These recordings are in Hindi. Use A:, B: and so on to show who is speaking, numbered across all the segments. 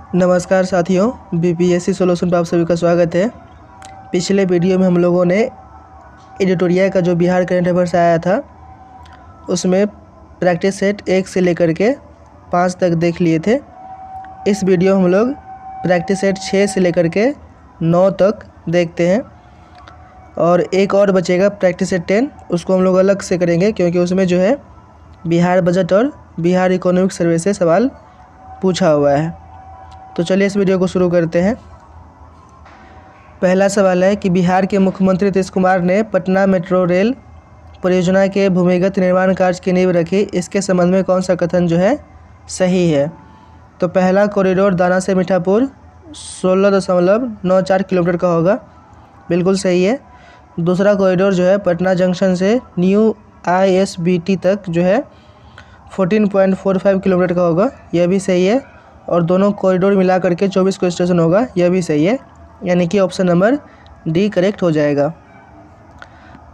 A: नमस्कार साथियों, बीपीएससी सॉल्यूशन पर आप सभी का स्वागत है। पिछले वीडियो में हम लोगों ने एडिटोरिया का जो बिहार करंट अफेयर्स आया था उसमें प्रैक्टिस सेट 1 से लेकर के 5 तक देख लिए थे। इस वीडियो में हम लोग प्रैक्टिस सेट 6 से लेकर के 9 तक देखते हैं और एक और बचेगा प्रैक्टिस सेट 10, उसको हम लोग अलग से करेंगे क्योंकि उसमें जो है बिहार बजट और बिहार इकोनॉमिक सर्वे से सवाल पूछा हुआ है। तो चलिए इस वीडियो को शुरू करते हैं। पहला सवाल है कि बिहार के मुख्यमंत्री नीतीश कुमार ने पटना मेट्रो रेल परियोजना के भूमिगत निर्माण कार्य की नींव रखी, इसके संबंध में कौन सा कथन जो है सही है। तो पहला कॉरिडोर दाना से मीठापुर 16.94 किलोमीटर का होगा, बिल्कुल सही है। दूसरा कॉरिडोर जो है पटना जंक्शन से न्यू ISBT तक जो है 14.45 किलोमीटर का होगा, यह भी सही है। और दोनों कॉरिडोर मिला करके 24 को स्टेशन होगा, यह भी सही है, यानी कि ऑप्शन नंबर डी करेक्ट हो जाएगा।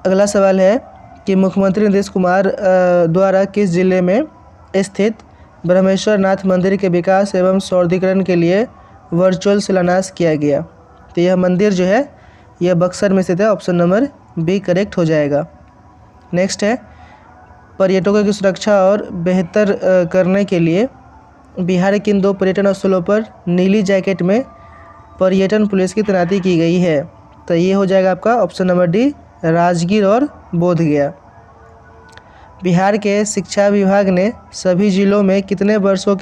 A: अगला सवाल है कि मुख्यमंत्री नीतीश कुमार द्वारा किस जिले में स्थित ब्रह्मेश्वर नाथ मंदिर के विकास एवं सौंदर्यीकरण के लिए वर्चुअल शिलान्यास किया गया। तो यह मंदिर जो है यह बक्सर में स्थित है, ऑप्शन नंबर बी करेक्ट हो जाएगा। नेक्स्ट है पर्यटकों की सुरक्षा और बेहतर करने के लिए बिहार के इन 2 पर्यटन स्थलों पर नीली जैकेट में पर्यटन पुलिस की तैनाती की गई है। तो ये हो जाएगा आपका ऑप्शन नंबर डी राजगीर और बोधगया। बिहार के शिक्षा विभाग ने सभी जिलों में कितने वर्षों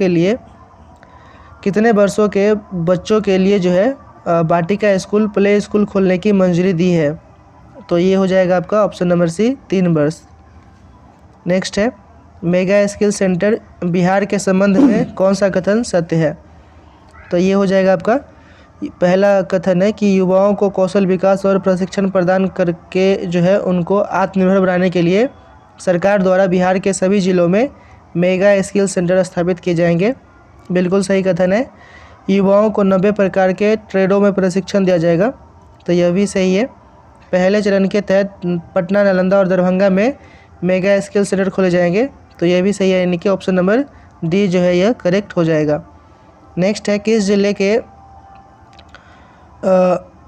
A: के बच्चों के लिए जो है बाटिका स्कूल प्ले स्कूल खोलने की मंजूरी दी है। तो ये हो जाएगा आपका ऑप्शन नंबर सी 3 वर्ष। नेक्स्ट है मेगा स्किल सेंटर बिहार के संबंध में कौन सा कथन सत्य है। तो ये हो जाएगा आपका पहला कथन है कि युवाओं को कौशल विकास और प्रशिक्षण प्रदान करके जो है उनको आत्मनिर्भर बनाने के लिए सरकार द्वारा बिहार के सभी जिलों में मेगा स्किल सेंटर स्थापित किए जाएंगे, बिल्कुल सही कथन है। युवाओं को 90 प्रकार के ट्रेडों में प्रशिक्षण दिया जाएगा, तो यह भी सही है। पहले चरण के तहत पटना, नालंदा और दरभंगा में मेगा स्किल सेंटर खोले जाएंगे, तो यह भी सही है, यानी कि ऑप्शन नंबर डी जो है यह करेक्ट हो जाएगा। नेक्स्ट है किस जिले के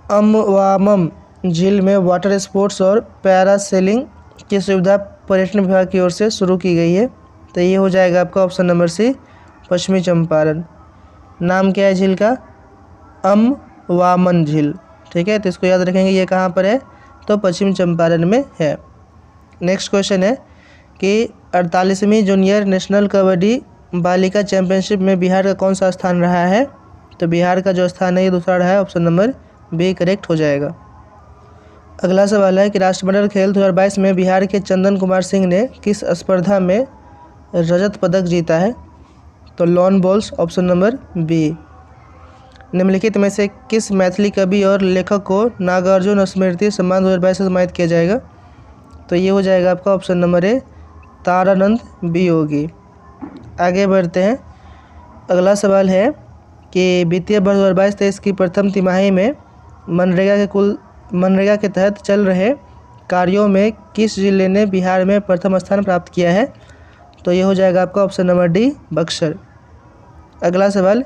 A: अमवामम झील में वाटर स्पोर्ट्स और पैरासेलिंग की सुविधा पर्यटन विभाग की ओर से शुरू की गई है। तो ये हो जाएगा आपका ऑप्शन नंबर सी पश्चिमी चंपारण। नाम क्या है झील का? अमवामन झील, ठीक है। तो इसको याद रखेंगे, ये कहाँ पर है? तो पश्चिम चंपारण में है। नेक्स्ट क्वेश्चन है कि 48वीं जूनियर नेशनल कबड्डी बालिका चैंपियनशिप में बिहार का कौन सा स्थान रहा है। तो बिहार का जो स्थान है ये दूसरा रहा है, ऑप्शन नंबर बी करेक्ट हो जाएगा। अगला सवाल है कि राष्ट्रमंडल खेल 2022 में बिहार के चंदन कुमार सिंह ने किस स्पर्धा में रजत पदक जीता है। तो lawn balls, option number B. निम्नलिखित में से किस मैथिली कवि और लेखक को नागार्जुन स्मृति सम्मान 2022 से सम्मानित किया जाएगा। तो ये हो जाएगा आपका ऑप्शन नंबर ए तारानंद वियोगी। आगे बढ़ते हैं। अगला सवाल है कि वित्तीय वर्ष 2022-23 की प्रथम तिमाही में मनरेगा के तहत चल रहे कार्यों में किस जिले ने बिहार में प्रथम स्थान प्राप्त किया है। तो ये हो जाएगा आपका ऑप्शन नंबर डी बक्सर। अगला सवाल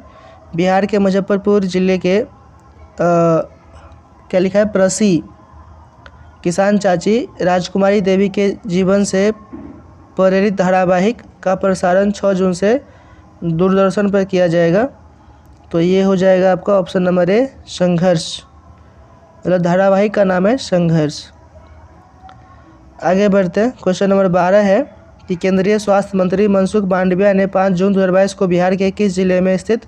A: बिहार के मुजफ्फरपुर जिले के क्या लिखा है, प्रसी किसान चाची राजकुमारी देवी के जीवन से प्रेरित धारावाहिक का प्रसारण 6 जून से दूरदर्शन पर किया जाएगा। तो ये हो जाएगा आपका ऑप्शन नंबर ए संघर्ष, मतलब धारावाहिक का नाम है संघर्ष। आगे बढ़ते हैं। क्वेश्चन नंबर 12 है कि केंद्रीय स्वास्थ्य मंत्री मनसुख मांडविया ने 5 जून 2022 को बिहार के किस जिले में स्थित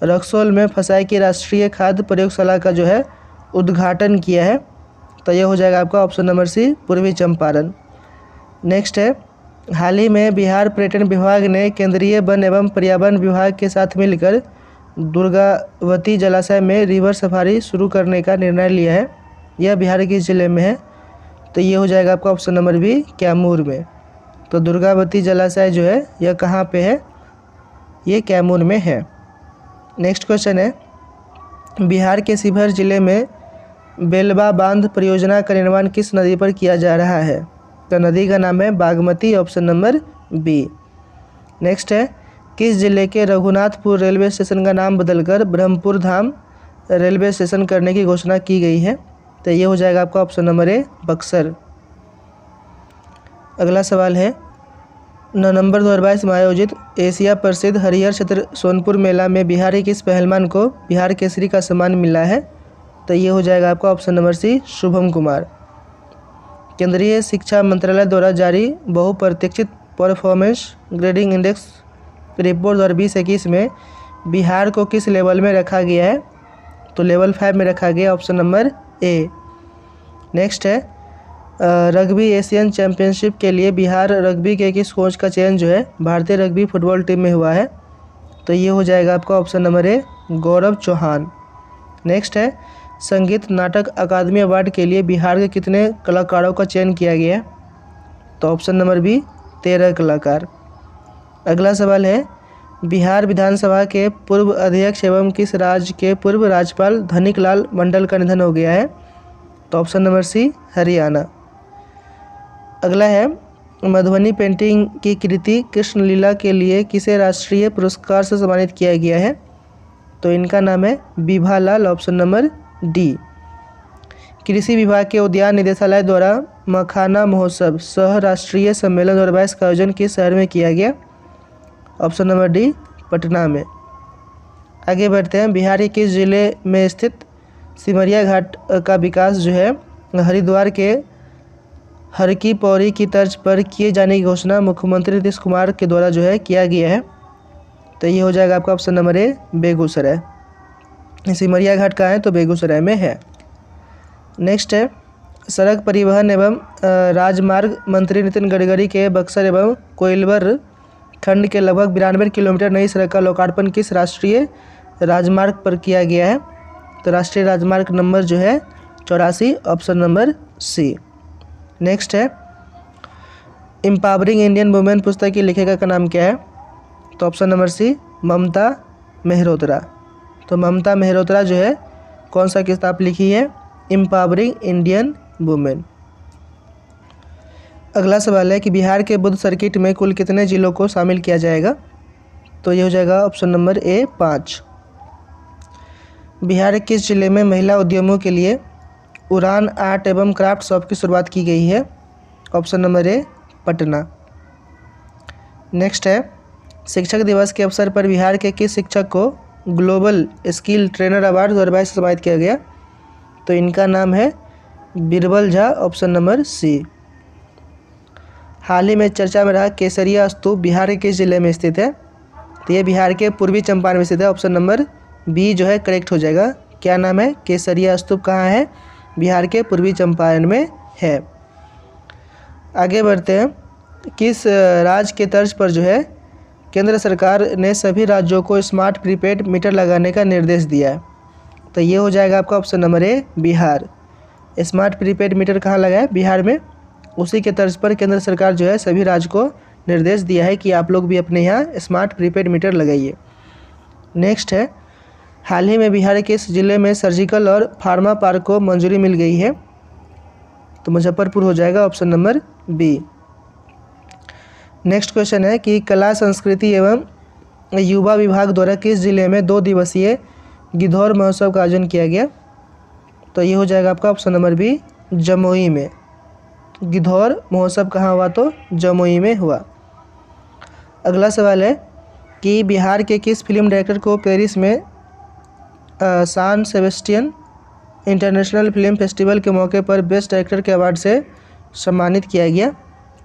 A: रक्सौल में फसाई की राष्ट्रीय खाद्य प्रयोगशाला का जो है उद्घाटन किया है। तो यह हो जाएगा आपका ऑप्शन नंबर सी पूर्वी चंपारण। नेक्स्ट है हाल ही में बिहार पर्यटन विभाग ने केंद्रीय वन एवं पर्यावरण विभाग के साथ मिलकर दुर्गावती जलाशय में रिवर सफारी शुरू करने का निर्णय लिया है। यह बिहार के जिले में है। तो ये हो जाएगा आपका ऑप्शन नंबर बी कैमूर में। तो दुर्गावती जलाशय जो है यह कहाँ पे है? ये कैमूर में है। नेक्स्ट क्वेश्चन है बिहार के शिवहर जिले में बेलवा बांध परियोजना का निर्माण किस नदी पर किया जा रहा है। तो नदी का नाम है Bagmati, option number B. Next है किस जिले के रघुनाथपुर रेलवे स्टेशन का नाम बदलकर ब्रह्मपुर धाम रेलवे स्टेशन करने की घोषणा की गई है? तो ये हो जाएगा आपका ऑप्शन नंबर ए बक्सर। अगला सवाल है, नवंबर 2022 में आयोजित एशिया प्रसिद्ध हरिहर क्षेत्र सोनपुर मेला में बिहार के किस पहलवान को बिहार केसरी का सम्मान मिला है? तो ये हो जाएगा आपका option number C Shubham Kumar. केंद्रीय शिक्षा मंत्रालय द्वारा जारी बहुप्रतीक्षित परफॉर्मेंस ग्रेडिंग इंडेक्स रिपोर्ट 2020-21 में बिहार को किस लेवल में रखा गया है? तो लेवल 5 में रखा गया, ऑप्शन नंबर ए। नेक्स्ट है, रग्बी एशियन चैंपियनशिप के लिए बिहार रग्बी के किस कोच का चयन जो है भारतीय रग्बी फुटबॉल टीम में हुआ है? तो ये हो जाएगा आपका option number A Gaurav Chauhan. Next है, संगीत नाटक अकादमी अवार्ड के लिए बिहार के कितने कलाकारों का चयन किया गया है? तो ऑप्शन नंबर बी 13 कलाकार। अगला सवाल है, बिहार विधानसभा के पूर्व अध्यक्ष एवं किस राज्य के पूर्व राज्यपाल धनिक लाल मंडल का निधन हो गया है? तो ऑप्शन नंबर सी हरियाणा। अगला है, मधुबनी पेंटिंग की कृति कृष्णलीला के लिए किसे राष्ट्रीय पुरस्कार से सम्मानित किया गया है? तो इनका नाम है विभा लाल, ऑप्शन नंबर डी। कृषि विभाग के उद्यान निदेशालय द्वारा मखाना महोत्सव सह राष्ट्रीय सम्मेलन 2022 का आयोजन किस शहर में किया गया? ऑप्शन नंबर डी पटना में। आगे बढ़ते हैं, बिहार के किस जिले में स्थित सिमरिया घाट का विकास जो है हरिद्वार के हर की पौड़ी की तर्ज पर किए जाने की घोषणा मुख्यमंत्री नीतीश कुमार के द्वारा जो है किया गया है? तो ये हो जाएगा आपका option number A Begusarai. Simaria Ghat कहाँ है? तो बेगूसराय में है। नेक्स्ट है, सड़क परिवहन एवं राजमार्ग मंत्री नितिन गडकरी के बक्सर एवं कोइलवर खंड के लगभग 92 किलोमीटर नई सड़क का लोकार्पण किस राष्ट्रीय राजमार्ग पर किया गया है? तो राष्ट्रीय राजमार्ग नंबर जो है 84, ऑप्शन नंबर सी। नेक्स्ट है, एम्पावरिंग इंडियन वुमेन पुस्तक की लेखिका का नाम क्या है? तो ऑप्शन नंबर सी ममता मेहरोत्रा। तो ममता मेहरोत्रा जो है कौन सा किताब लिखी है? Empowering Indian women. अगला सवाल है कि बिहार के बुद्ध सर्किट में कुल कितने जिलों को शामिल किया जाएगा? तो ये हो जाएगा ऑप्शन नंबर ए 5। बिहार के किस जिले में महिला उद्यमों के लिए उड़ान आर्ट एवं क्राफ्ट शॉप की शुरुआत की गई है? ऑप्शन नंबर ए पटना। नेक्स्ट है, शिक्षक दिवस के अवसर पर बिहार के किस शिक्षक को ग्लोबल स्किल ट्रेनर अवार्ड 2022 से सम्मानित किया गया? तो इनका नाम है Birbal Jha, option number C. हाल ही में चर्चा में रहा केसरिया स्तूप बिहार के किस जिले में स्थित है? तो ये बिहार के पूर्वी चंपारण में स्थित है, ऑप्शन नंबर बी जो है करेक्ट हो जाएगा। क्या नाम है? केसरिया स्तूप कहाँ है? बिहार के पूर्वी चंपारण में है। आगे बढ़ते हैं, किस राज्य के तर्ज पर जो है केंद्र सरकार ने सभी राज्यों को स्मार्ट प्रीपेड मीटर लगाने का निर्देश दिया है? तो ये हो जाएगा आपका option number A Bihar. Smart prepaid meter कहाँ लगा है? बिहार में। उसी के तर्ज पर केंद्र सरकार जो है सभी राज्य को निर्देश दिया है कि आप लोग भी अपने यहाँ स्मार्ट प्रीपेड मीटर लगाइए। नेक्स्ट है, हाल ही में बिहार के इस जिले में सर्जिकल और फार्मा पार्क को मंजूरी मिल गई है? तो मुजफ्फरपुर हो जाएगा, option number B. Next question है कि कला संस्कृति एवं युवा विभाग द्वारा किस जिले में 2 दिवसीय गिद्धौर महोत्सव का आयोजन किया गया? तो ये हो जाएगा आपका ऑप्शन नंबर बी जमुई में। गिद्धौर महोत्सव कहाँ हुआ? तो जमुई में हुआ। अगला सवाल है कि बिहार के किस फिल्म डायरेक्टर को पेरिस में सान सेबेस्टियन इंटरनेशनल फिल्म फेस्टिवल के मौके पर बेस्ट डायरेक्टर के अवार्ड से सम्मानित किया गया?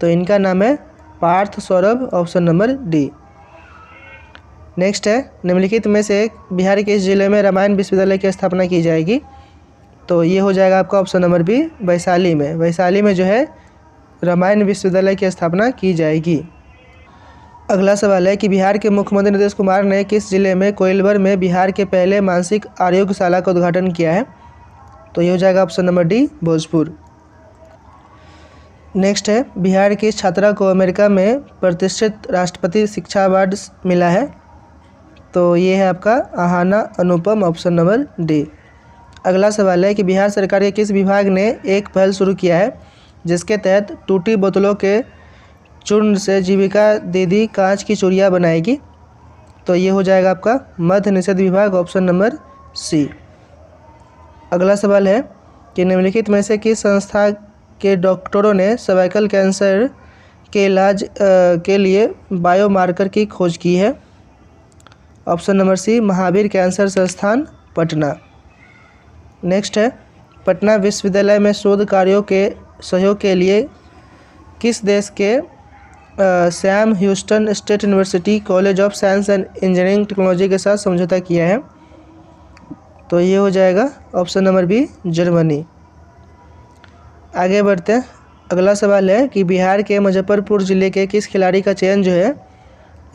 A: तो इनका नाम है Parth Saurabh, option number D. Next है, निम्नलिखित में से बिहार के इस जिले में रामायण विश्वविद्यालय की स्थापना की जाएगी? तो ये हो जाएगा आपका ऑप्शन नंबर बी वैशाली में। वैशाली में जो है रामायण विश्वविद्यालय की स्थापना की जाएगी। अगला सवाल है कि बिहार के मुख्यमंत्री नीतीश कुमार ने किस जिले में कोइलवर में बिहार के पहले मानसिक आरोग्यशाला का उद्घाटन किया है? तो ये हो जाएगा option number D Bhojpur. Next है, बिहार की छात्रा को अमेरिका में प्रतिष्ठित राष्ट्रपति शिक्षा अवार्ड मिला है? तो ये है आपका आहाना अनुपम, ऑप्शन नंबर डी। अगला सवाल है कि बिहार सरकार के किस विभाग ने एक पहल शुरू किया है जिसके तहत टूटी बोतलों के चूर्ण से जीविका दीदी कांच की चूड़ियाँ बनाएगी? तो ये हो जाएगा आपका मद्य निषेध विभाग, ऑप्शन नंबर सी। अगला सवाल है कि निम्नलिखित में से किस संस्था के डॉक्टरों ने सर्वाइकल कैंसर के इलाज के लिए बायोमार्कर की खोज की है? Option number C, Mahavir cancer Sansthan, Patna. Next है, पटना विश्वविद्यालय में शोध कार्यों के सहयोग के लिए किस देश के Sam Houston state university college of science and engineering technology के साथ समझौता किया है? तो ये हो जाएगा ऑप्शन नंबर बी, जर्मनी। आगे बढ़ते हैं। अगला सवाल है कि बिहार के मुजफ्फरपुर ज़िले के किस खिलाड़ी का चयन जो है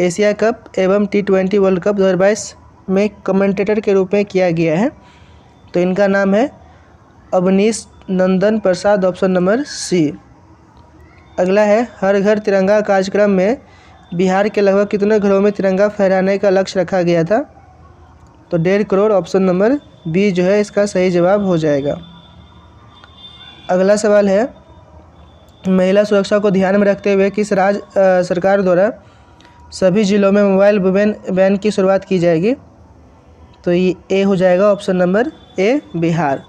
A: एशिया कप एवं T20 वर्ल्ड कप 2022 में कमेंटेटर के रूप में किया गया है? तो इनका नाम है अवनीश नंदन प्रसाद, ऑप्शन नंबर सी। अगला है, हर घर तिरंगा कार्यक्रम में बिहार के लगभग कितने घरों में तिरंगा फहराने का लक्ष्य रखा गया था? तो 1.5 करोड़, ऑप्शन नंबर बी जो है इसका सही जवाब हो जाएगा। अगला सवाल है, महिला सुरक्षा को ध्यान में रखते हुए किस राज्य सरकार द्वारा सभी जिलों में मोबाइल वैन की शुरुआत की जाएगी? तो ये ए हो जाएगा, option number A, Bihar.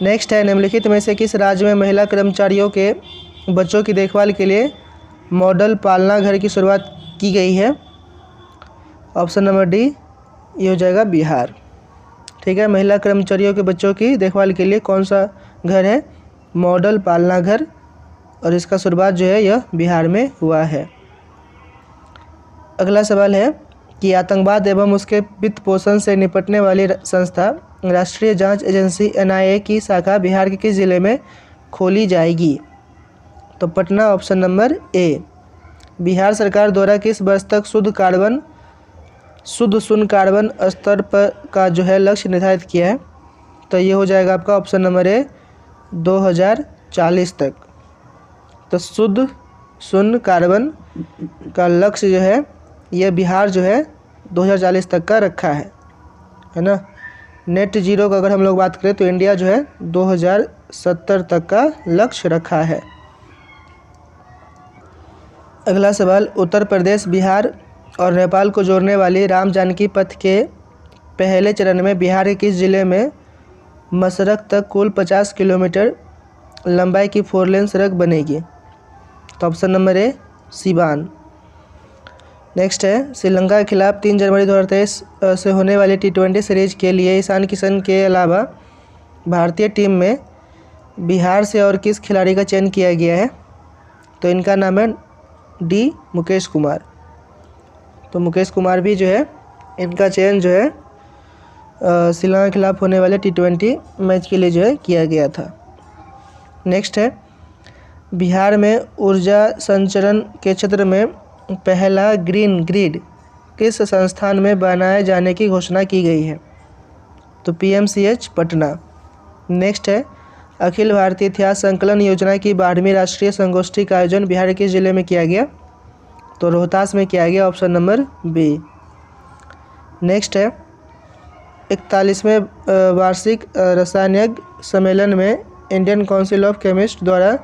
A: Next है, निम्नलिखित में से किस राज्य में महिला कर्मचारियों के बच्चों की देखभाल के लिए मॉडल पालना घर की शुरुआत की गई है? ऑप्शन नंबर डी, ये हो जाएगा बिहार। ठीक है, महिला कर्मचारियों के बच्चों की देखभाल के लिए कौन सा घर है? मॉडल पालना घर, और इसका शुरुआत जो है यह बिहार में हुआ है। अगला सवाल है कि आतंकवाद एवं उसके वित्त पोषण से निपटने वाली संस्था राष्ट्रीय जांच एजेंसी NIA की शाखा बिहार के किस जिले में खोली जाएगी? तो Patna, option number A. Bihar सरकार द्वारा किस वर्ष तक शुद्ध शून्य कार्बन स्तर पर का जो है लक्ष्य निर्धारित किया है? तो ये हो जाएगा आपका ऑप्शन नंबर ए, 2040 तक। तो शुद्ध शून्य कार्बन का लक्ष्य जो है यह बिहार जो है 2040 तक का रखा है ना। नेट जीरो का अगर हम लोग बात करें तो इंडिया जो है 2070 तक का लक्ष्य रखा है। अगला सवाल, उत्तर प्रदेश, बिहार और नेपाल को जोड़ने वाली राम जानकी पथ के पहले चरण में बिहार के किस जिले में मसरक तक कुल 50 किलोमीटर लंबाई की 4 लेन सड़क बनेगी? तो ऑप्शन नंबर ए, सीवान। नेक्स्ट है, श्रीलंका के खिलाफ 3 जनवरी 2023 से होने वाली T20 सीरीज के लिए ईशान किशन के अलावा भारतीय टीम में बिहार से और किस खिलाड़ी का चयन किया गया है? तो इनका नाम है डी, मुकेश कुमार। तो मुकेश कुमार भी जो है इनका चयन जो है श्रीलंका के खिलाफ होने वाले T20 मैच के लिए जो है किया गया था। नेक्स्ट है, बिहार में ऊर्जा संचरण के क्षेत्र में पहला ग्रीन ग्रिड किस संस्थान में बनाए जाने की घोषणा की गई है? तो PMCH, पटना। नेक्स्ट है, अखिल भारतीय इतिहास संकलन योजना की 12वीं राष्ट्रीय संगोष्ठी का आयोजन बिहार के जिले में किया गया? तो रोहतास में किया गया, ऑप्शन नंबर बी। नेक्स्ट है, 41वें वार्षिक रसायनज्ञ सम्मेलन में इंडियन काउंसिल ऑफ केमिस्ट द्वारा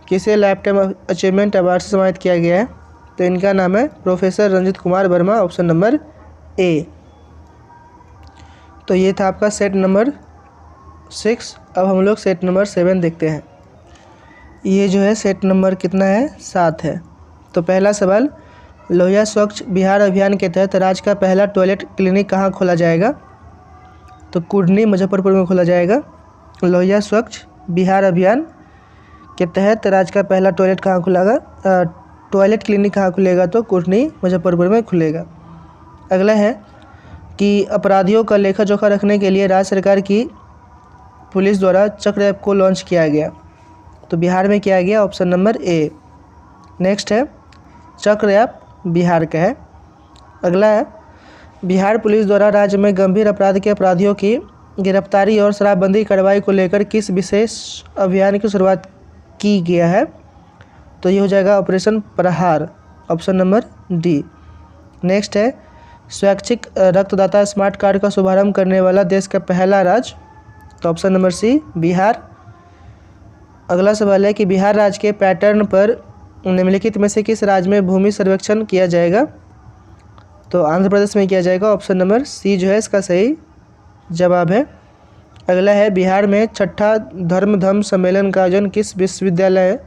A: किसे लाइफटाइम अचीवमेंट अवार्ड से सम्मानित किया गया है? तो इनका नाम है professor Ranjit Kumar Verma, option number ए। तो ये था आपका सेट नंबर 6। अब हम लोग सेट नंबर 7 देखते हैं। ये जो है सेट नंबर कितना है? 7 है। तो पहला सवाल, लोहिया स्वच्छ बिहार अभियान के तहत राज्य का पहला टॉयलेट क्लिनिक कहाँ खोला जाएगा? तो कुढ़नी, मुजफ्फरपुर में खोला जाएगा। लोहिया स्वच्छ बिहार अभियान के तहत राज्य का पहला टॉयलेट कहाँ खुलेगा? टॉयलेट क्लिनिक कहाँ खुलेगा? तो कुढ़नी, मुजफ्फरपुर में खुलेगा। अगला है कि अपराधियों का लेखा जोखा रखने के लिए राज्य सरकार की पुलिस द्वारा चक्र ऐप को लॉन्च किया गया? तो बिहार में किया गया, ऑप्शन नंबर ए। नेक्स्ट है, चक्र ऐप बिहार का है। अगला है, बिहार पुलिस द्वारा राज्य में गंभीर अपराध के अपराधियों की गिरफ्तारी और शराबबंदी कार्रवाई को लेकर किस विशेष अभियान की शुरुआत की गया है? तो ये हो जाएगा ऑपरेशन प्रहार, ऑप्शन नंबर डी। नेक्स्ट है, स्वैच्छिक रक्तदाता स्मार्ट कार्ड का शुभारंभ करने वाला देश का पहला राज्य? तो ऑप्शन नंबर सी, बिहार। अगला सवाल है कि बिहार राज्य के पैटर्न पर निम्नलिखित में से किस राज्य में भूमि सर्वेक्षण किया जाएगा? तो आंध्र प्रदेश में किया जाएगा। ऑप्शन नंबर सी जो है इसका सही जवाब है। अगला है, बिहार में छठा धर्म सम्मेलन का आयोजन किस विश्वविद्यालय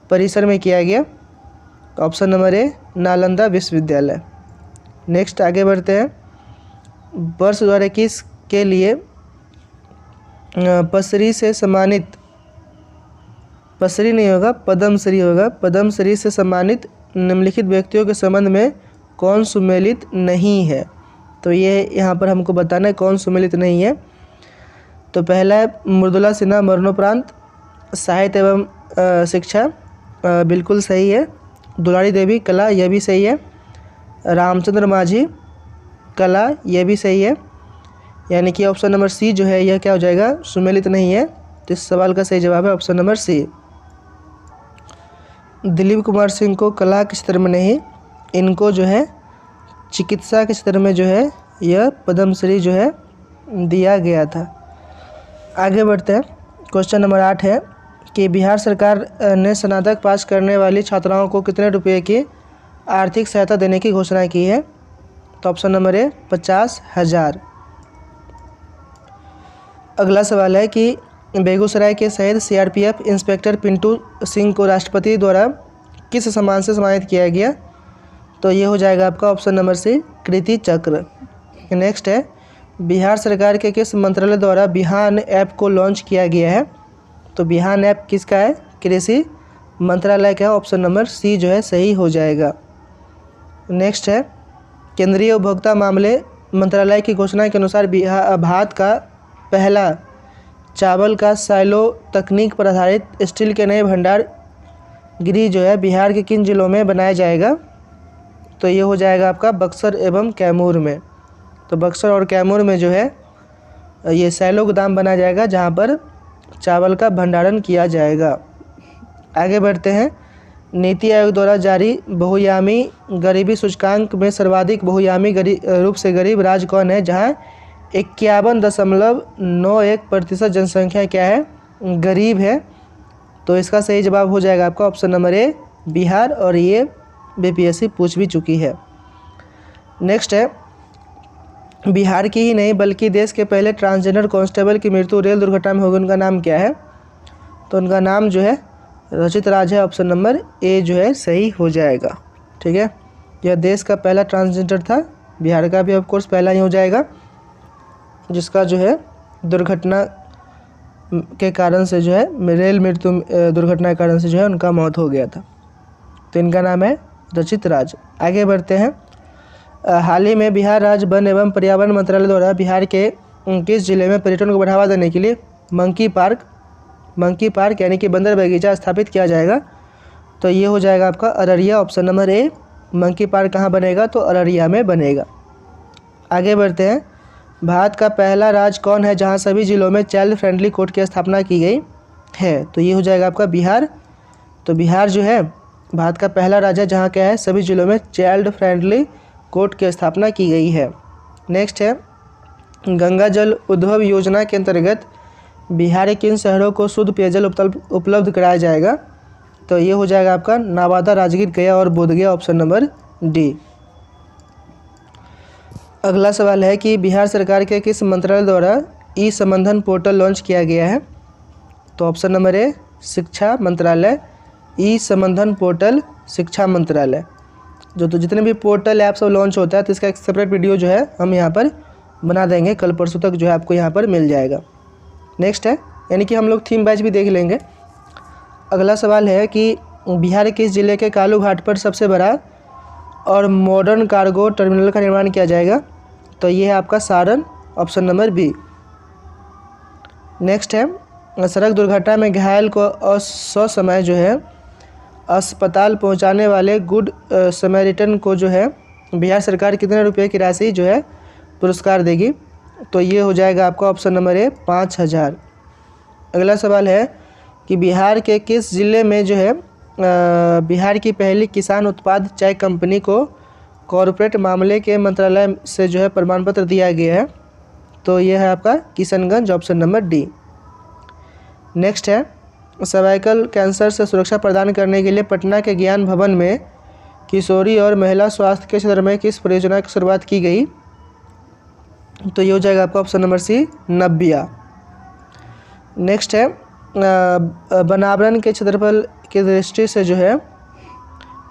A: परिसर में किया गया? ऑप्शन नंबर ए, नालंदा विश्वविद्यालय। नेक्स्ट आगे बढ़ते हैं। वर्ष 2021 के लिए पद्मश्री से सम्मानित, पद्मश्री नहीं होगा, पद्मश्री होगा, पद्मश्री से सम्मानित निम्नलिखित व्यक्तियों के संबंध में कौन सुमेलित नहीं है? तो ये यहाँ पर हमको बताना है कौन सुमेलित नहीं है। तो पहला है मृदुला सिन्हा, मरणोपरांत साहित्य एवं शिक्षा, बिल्कुल सही है। दुलारी देवी, कला, यह भी सही है। रामचंद्र माझी, कला, यह भी सही है। यानी कि ऑप्शन नंबर सी जो है यह क्या हो जाएगा? सुमेलित नहीं है। तो इस सवाल का सही जवाब है option number C. Dilip Kumar Singh को कला के क्षेत्र में नहीं, इनको जो है चिकित्सा के क्षेत्र में जो है यह पद्मश्री जो है दिया गया था। आगे बढ़ते हैं। क्वेश्चन नंबर 8 है कि बिहार सरकार ने स्नातक पास करने वाली छात्राओं को कितने रुपए की आर्थिक सहायता देने की घोषणा की है? तो ऑप्शन नंबर ए, 50,000। अगला सवाल है कि बेगूसराय के शहीद सीआरपीएफ इंस्पेक्टर पिंटू सिंह को राष्ट्रपति द्वारा किस सम्मान से सम्मानित किया गया? तो ये हो जाएगा आपका ऑप्शन नंबर सी, कीर्ति चक्र। नेक्स्ट है, बिहार सरकार के किस मंत्रालय द्वारा बिहान ऐप को लॉन्च किया गया है? तो बिहान ऐप किसका है? कृषि मंत्रालय का। ऑप्शन नंबर सी जो है सही हो जाएगा। नेक्स्ट है, केंद्रीय उपभोक्ता मामले मंत्रालय की घोषणा के अनुसार भारत का पहला चावल का साइलो तकनीक पर आधारित स्टील के नए भंडार गृह जो है बिहार के किन जिलों में बनाया जाएगा? तो ये हो जाएगा आपका बक्सर एवं कैमूर में। तो बक्सर और कैमूर में जो है ये सैलो गोदाम बनाया जाएगा जहाँ पर चावल का भंडारण किया जाएगा। आगे बढ़ते हैं। नीति आयोग द्वारा जारी बहुआयामी गरीबी सूचकांक में सर्वाधिक बहुआयामी रूप से गरीब राज्य कौन है, जहाँ 51.91% जनसंख्या क्या है? गरीब है। तो इसका सही जवाब हो जाएगा आपका ऑप्शन नंबर ए, बिहार, और ये बीपीएससी पूछ भी चुकी है। नेक्स्ट है, बिहार की ही नहीं बल्कि देश के पहले ट्रांसजेंडर कांस्टेबल की मृत्यु रेल दुर्घटना में होगी, उनका नाम क्या है? तो उनका नाम जो है रचित राज है। ऑप्शन नंबर ए जो है सही हो जाएगा। ठीक है, यह देश का पहला ट्रांसजेंडर था। बिहार का भी ऑफ कोर्स पहला ही हो जाएगा, जिसका जो है दुर्घटना के कारण से जो है रेल मृत्यु दुर्घटना के कारण से जो है उनका मौत हो गया था। तो इनका नाम है रचित राज। आगे बढ़ते हैं। हाल ही में बिहार राज्य वन एवं पर्यावरण मंत्रालय द्वारा बिहार के किस जिले में पर्यटन को बढ़ावा देने के लिए मंकी पार्क यानी कि बंदर बगीचा स्थापित किया जाएगा? तो ये हो जाएगा आपका अररिया। ऑप्शन नंबर ए, मंकी पार्क कहाँ बनेगा? तो अररिया में बनेगा। आगे बढ़ते हैं। भारत का पहला राज्य कौन है जहाँ सभी जिलों में चाइल्ड फ्रेंडली कोर्ट की स्थापना की गई है? तो ये हो जाएगा आपका बिहार। तो बिहार जो है भारत का पहला राज्य है जहाँ क्या है सभी जिलों में चाइल्ड फ्रेंडली कोर्ट की स्थापना की गई है। नेक्स्ट है, गंगा जल उद्भव योजना के अंतर्गत बिहार के किन शहरों को शुद्ध पेयजल उपलब्ध कराया जाएगा? तो ये हो जाएगा आपका नवादा, राजगीर, गया और बोधगया। Option number D. अगला सवाल है कि बिहार सरकार के किस मंत्रालय द्वारा ई संबंधन पोर्टल लॉन्च किया गया है? तो ऑप्शन नंबर ए, शिक्षा मंत्रालय। ई संबंधन पोर्टल शिक्षा मंत्रालय। जो तो जितने भी पोर्टल ऐप सब लॉन्च होता है तो इसका एक सेपरेट वीडियो जो है हम यहाँ पर बना देंगे, कल परसों तक जो है आपको यहाँ पर मिल जाएगा। नेक्स्ट है, यानी कि हम लोग थीम बैच भी देख लेंगे। अगला सवाल है कि बिहार के किस जिले के कालू घाट पर सबसे बड़ा और मॉडर्न कार्गो टर्मिनल का निर्माण किया जाएगा? तो ये है आपका Saran. Option number B. Next है, सड़क दुर्घटना में घायल को ससमय जो है अस्पताल पहुंचाने वाले गुड समैरिटन को जो है बिहार सरकार कितने रुपए की राशि जो है पुरस्कार देगी? तो ये हो जाएगा आपका ऑप्शन नंबर ए, 5,000। अगला सवाल है कि बिहार के किस जिले में जो है बिहार की पहली किसान उत्पाद चाय कंपनी को कॉरपोरेट मामले के मंत्रालय से जो है प्रमाण पत्र दिया गया है? तो यह है आपका Kishanganj. Option number D. Next है, सर्वाइकल कैंसर से सुरक्षा प्रदान करने के लिए पटना के ज्ञान भवन में किशोरी और महिला स्वास्थ्य के क्षेत्र में किस परियोजना की शुरुआत की गई? तो ये हो जाएगा आपका ऑप्शन नंबर सी, नब्बिया। नेक्स्ट है वनावरण के क्षेत्रफल की दृष्टि से जो है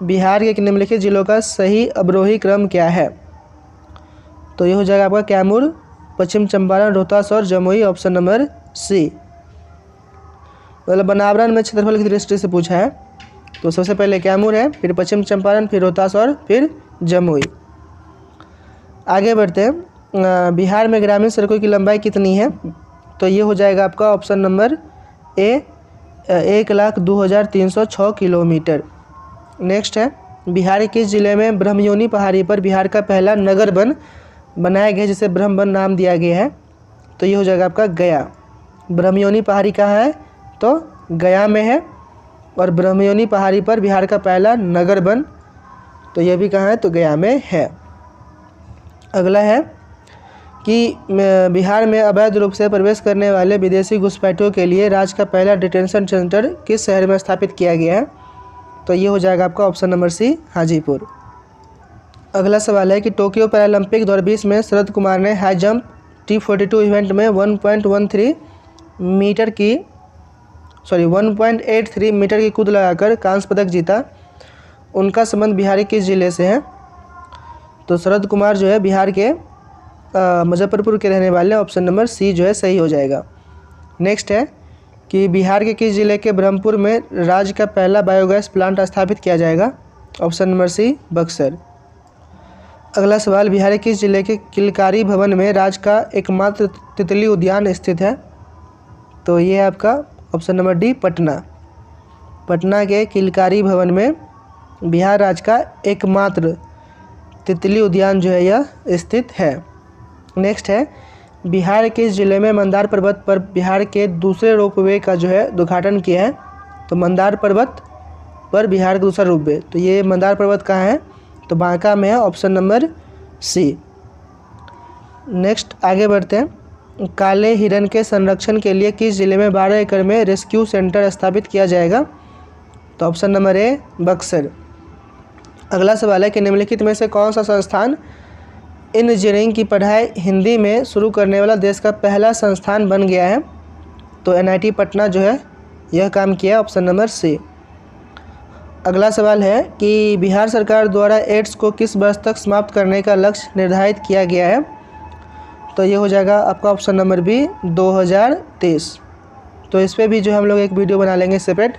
A: बिहार के निम्नलिखित जिलों का सही अवरोही क्रम क्या है? तो ये हो जाएगा आपका कैमूर, पश्चिम चंपारण, रोहतास और जमुई, ऑप्शन नंबर सी। मतलब वनावरण में क्षेत्रफल की दृष्टि से पूछा है, तो सबसे पहले कैमूर है, फिर पश्चिम चंपारण, फिर रोहतास और फिर जमुई। आगे बढ़ते हैं। बिहार में ग्रामीण सड़कों की लंबाई कितनी है? तो ये हो जाएगा आपका ऑप्शन नंबर ए, 1,02,306 किलोमीटर। नेक्स्ट है बिहार के किस जिले में ब्रह्मयोनी पहाड़ी पर बिहार का पहला नगर वन बनाया गया, जिसे ब्रह्मवन नाम दिया गया है? तो ये हो जाएगा आपका गया। ब्रह्मयोनी पहाड़ी कहाँ है? तो गया में है, और ब्रह्मयोनी पहाड़ी पर बिहार का पहला नगर वन, तो ये भी कहाँ है? तो गया में है। अगला है कि बिहार में अवैध रूप से प्रवेश करने वाले विदेशी घुसपैठियों के लिए राज्य का पहला डिटेंशन सेंटर किस शहर में स्थापित किया गया है? तो ये हो जाएगा आपका ऑप्शन नंबर सी, हाजीपुर। अगला सवाल है कि टोक्यो पैरालंपिक 2020 में शरद कुमार ने हाई जंप T42 इवेंट में 1.83 मीटर की कूद लगाकर कांस्य पदक जीता। उनका संबंध बिहार के किस जिले से है? तो शरद कुमार जो है बिहार के मुजफ्फरपुर के रहने वाले, ऑप्शन नंबर सी जो है सही हो जाएगा। नेक्स्ट है कि बिहार के किस जिले के ब्रह्मपुर में राज्य का पहला बायोगैस प्लांट स्थापित किया जाएगा? Option number C, Buxar. अगला सवाल, बिहार के किस जिले के किलकारी भवन में राज्य का एकमात्र तितली उद्यान स्थित है? तो ये है आपका option number D, Patna. Patna के किलकारी भवन में बिहार राज्य का एकमात्र तितली उद्यान जो है यह स्थित है। नेक्स्ट है बिहार के जिले में मंदार पर्वत पर बिहार के दूसरे रोपवे का जो है उद्घाटन किया है? तो मंदार पर्वत पर बिहार का दूसरा रोपवे, तो ये मंदार पर्वत कहाँ है? तो बांका में है, ऑप्शन नंबर सी। नेक्स्ट आगे बढ़ते हैं। काले हिरण के संरक्षण के लिए किस जिले में 12 एकड़ में रेस्क्यू सेंटर स्थापित किया जाएगा? तो ऑप्शन नंबर ए, बक्सर। अगला सवाल है कि निम्नलिखित में से कौन सा संस्थान इंजीनियरिंग की पढ़ाई हिंदी में शुरू करने वाला देश का पहला संस्थान बन गया है? तो NIT पटना जो है यह काम किया, ऑप्शन नंबर सी। अगला सवाल है कि बिहार सरकार द्वारा एड्स को किस वर्ष तक समाप्त करने का लक्ष्य निर्धारित किया गया है? तो ये हो जाएगा आपका ऑप्शन नंबर बी, 2023। तो इस पर भी जो हम लोग एक वीडियो बना लेंगे सेपरेट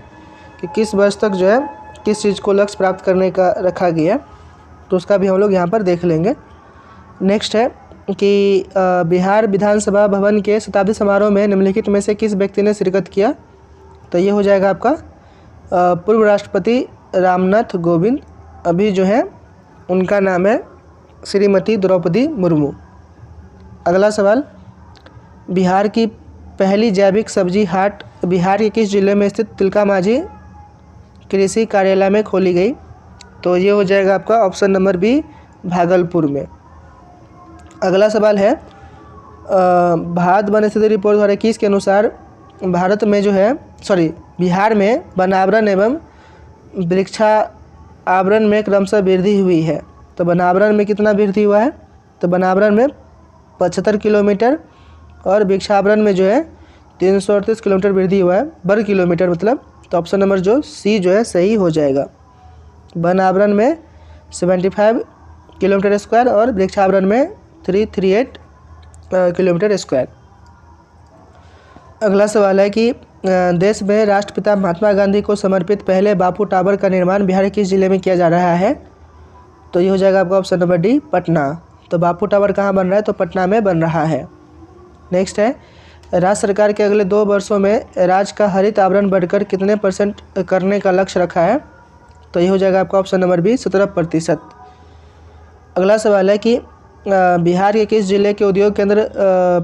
A: कि किस वर्ष तक जो है किस चीज़ को लक्ष्य प्राप्त करने का रखा गया है, तो उसका भी हम लोग यहाँ पर देख लेंगे। नेक्स्ट है कि बिहार विधानसभा भवन के शताब्दी समारोह में निम्नलिखित में से किस व्यक्ति ने शिरकत किया? तो ये हो जाएगा आपका पूर्व राष्ट्रपति रामनाथ कोविंद, अभी जो है उनका नाम है श्रीमती द्रौपदी मुर्मू। अगला सवाल, बिहार की पहली जैविक सब्जी हाट बिहार के किस जिले में स्थित तिलका मांझी कृषि कार्यालय में खोली गई? तो ये हो जाएगा आपका ऑप्शन नंबर बी, भागलपुर में। अगला सवाल है भारत वन स्थिति रिपोर्ट 2021 के अनुसार भारत में जो है बिहार में वनावरण एवं वृक्षावरण में क्रमशः वृद्धि हुई है। तो वनावरण में कितना वृद्धि हुआ है? तो वनावरण में 75 किलोमीटर और वृक्षावरण में जो है 338 किलोमीटर वृद्धि हुआ है, वर्ग किलोमीटर मतलब। तो ऑप्शन नंबर जो सी जो है सही हो जाएगा। वनावरण में 75 किलोमीटर स्क्वायर और वृक्षावरण में 338 किलोमीटर स्क्वायर। अगला सवाल है कि देश में राष्ट्रपिता महात्मा गांधी को समर्पित पहले बापू टावर का निर्माण बिहार के किस जिले में किया जा रहा है? तो ये हो जाएगा आपका ऑप्शन नंबर डी, पटना। तो बापू टावर कहाँ बन रहा है? तो पटना में बन रहा है। नेक्स्ट है राज्य सरकार के अगले 2 वर्षों में राज्य का हरित आवरण बढ़कर कितने % करने का लक्ष्य रखा है? तो ये हो जाएगा आपका ऑप्शन नंबर बी, 17%। अगला सवाल है कि बिहार के किस जिले के उद्योग केंद्र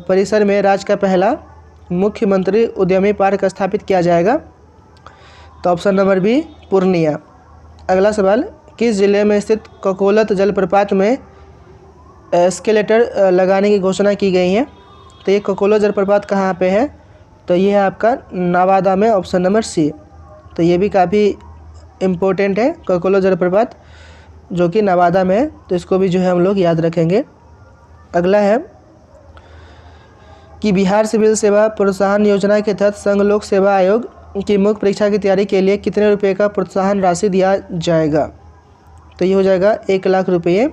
A: परिसर में राज्य का पहला मुख्यमंत्री उद्यमी पार्क स्थापित किया जाएगा? तो ऑप्शन नंबर बी, पूर्णिया। अगला सवाल, किस जिले में स्थित ककोलत जलप्रपात में एस्केलेटर लगाने की घोषणा की गई है? तो ये ककोलत जलप्रपात कहाँ पे है? तो ये है आपका नवादा में, ऑप्शन नंबर सी। तो ये भी काफ़ी इम्पोर्टेंट है ककोलत जलप्रपात। जो कि नवादा में है, तो इसको भी जो है हम लोग याद रखेंगे। अगला है कि बिहार सिविल सेवा प्रोत्साहन योजना के तहत संघ लोक सेवा आयोग की मुख्य परीक्षा की तैयारी के लिए कितने रुपए का प्रोत्साहन राशि दिया जाएगा? तो ये हो जाएगा 1 लाख रुपये।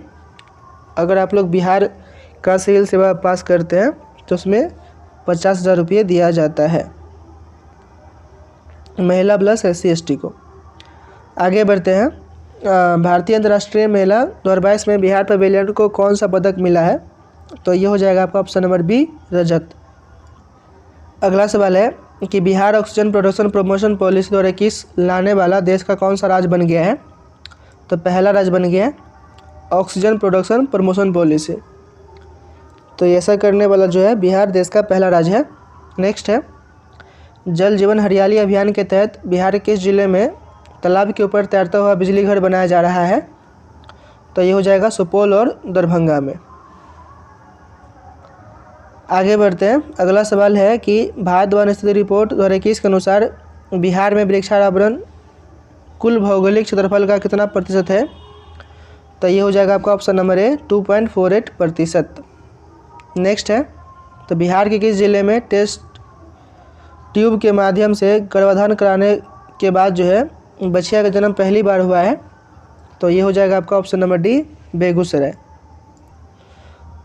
A: अगर आप लोग बिहार का सिविल सेवा पास करते हैं तो उसमें 50,000 रुपये दिया जाता है, महिला प्लस SC ST को। आगे बढ़ते हैं। भारतीय अंतर्राष्ट्रीय मेला 2022 में बिहार पवेलियन को कौन सा पदक मिला है? तो ये हो जाएगा आपका ऑप्शन नंबर बी, रजत। अगला सवाल है कि Bihar oxygen production promotion policy 2021 लाने वाला देश का कौन सा राज्य बन गया है? तो पहला राज्य बन गया है ऑक्सीजन प्रोडक्शन प्रमोशन पॉलिसी। तो ऐसा करने वाला जो है बिहार देश का पहला राज्य है। नेक्स्ट है, जल जीवन हरियाली अभियान के तहत बिहार के किस जिले में तालाब के ऊपर तैरता हुआ बिजली घर बनाया जा रहा है? तो ये हो जाएगा सुपौल और दरभंगा में। आगे बढ़ते हैं। अगला सवाल है कि भारत वन स्थिति रिपोर्ट 2021 के अनुसार बिहार में वृक्षारोपण कुल भौगोलिक क्षेत्रफल का कितना प्रतिशत है? तो ये हो जाएगा आपका ऑप्शन नंबर ए, 2.48%। नेक्स्ट है, तो बिहार के किस जिले में टेस्ट ट्यूब के माध्यम से गर्भाधान कराने के बाद जो है बछिया का जन्म पहली बार हुआ है? तो ये हो जाएगा आपका ऑप्शन नंबर डी, बेगूसराय।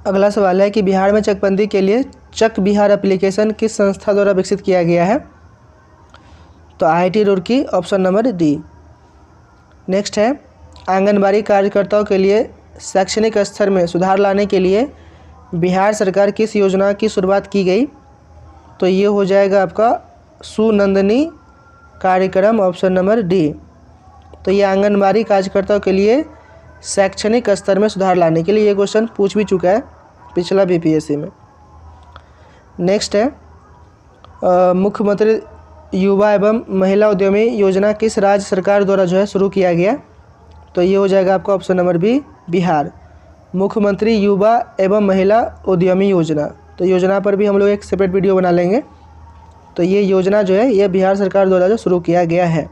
A: अगला सवाल है कि बिहार में चकबंदी के लिए चक बिहार एप्लीकेशन किस संस्था द्वारा विकसित किया गया है? तो IIT Roorkee, option number D. Next है, आंगनबाड़ी कार्यकर्ताओं के लिए शैक्षणिक स्तर में सुधार लाने के लिए बिहार सरकार किस योजना की शुरुआत की गई? तो ये हो जाएगा आपका सुनंदनी कार्यक्रम, ऑप्शन नंबर डी। तो ये आंगनबाड़ी कार्यकर्ताओं के लिए शैक्षणिक स्तर में सुधार लाने के लिए ये क्वेश्चन पूछ भी चुका है पिछला BPSC में। नेक्स्ट है, मुख्यमंत्री युवा एवं महिला उद्यमी योजना किस राज्य सरकार द्वारा जो है शुरू किया गया? तो ये हो जाएगा आपका ऑप्शन नंबर बी, बिहार। मुख्यमंत्री युवा एवं महिला उद्यमी योजना, तो योजना पर भी हम लोग एक सेपरेट वीडियो बना लेंगे। तो ये योजना जो है ये बिहार सरकार द्वारा जो शुरू किया गया है।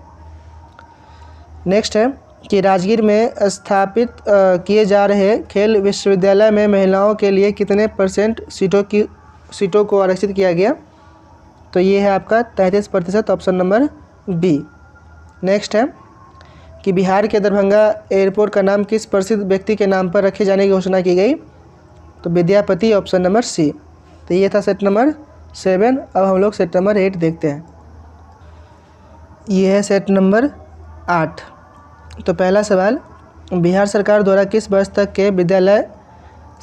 A: नेक्स्ट है कि राजगीर में स्थापित किए जा रहे खेल विश्वविद्यालय में महिलाओं के लिए कितने % सीटों को आरक्षित किया गया? तो ये है आपका 33%, ऑप्शन नंबर बी। नेक्स्ट है कि बिहार के दरभंगा एयरपोर्ट का नाम किस प्रसिद्ध व्यक्ति के नाम पर रखे जाने की घोषणा की गई? तो विद्यापति, ऑप्शन नंबर सी। तो ये था सेट नंबर 7। अब हम लोग सेट नंबर 8 देखते हैं। ये है सेट नंबर 8। तो पहला सवाल, बिहार सरकार द्वारा किस वर्ष तक के विद्यालय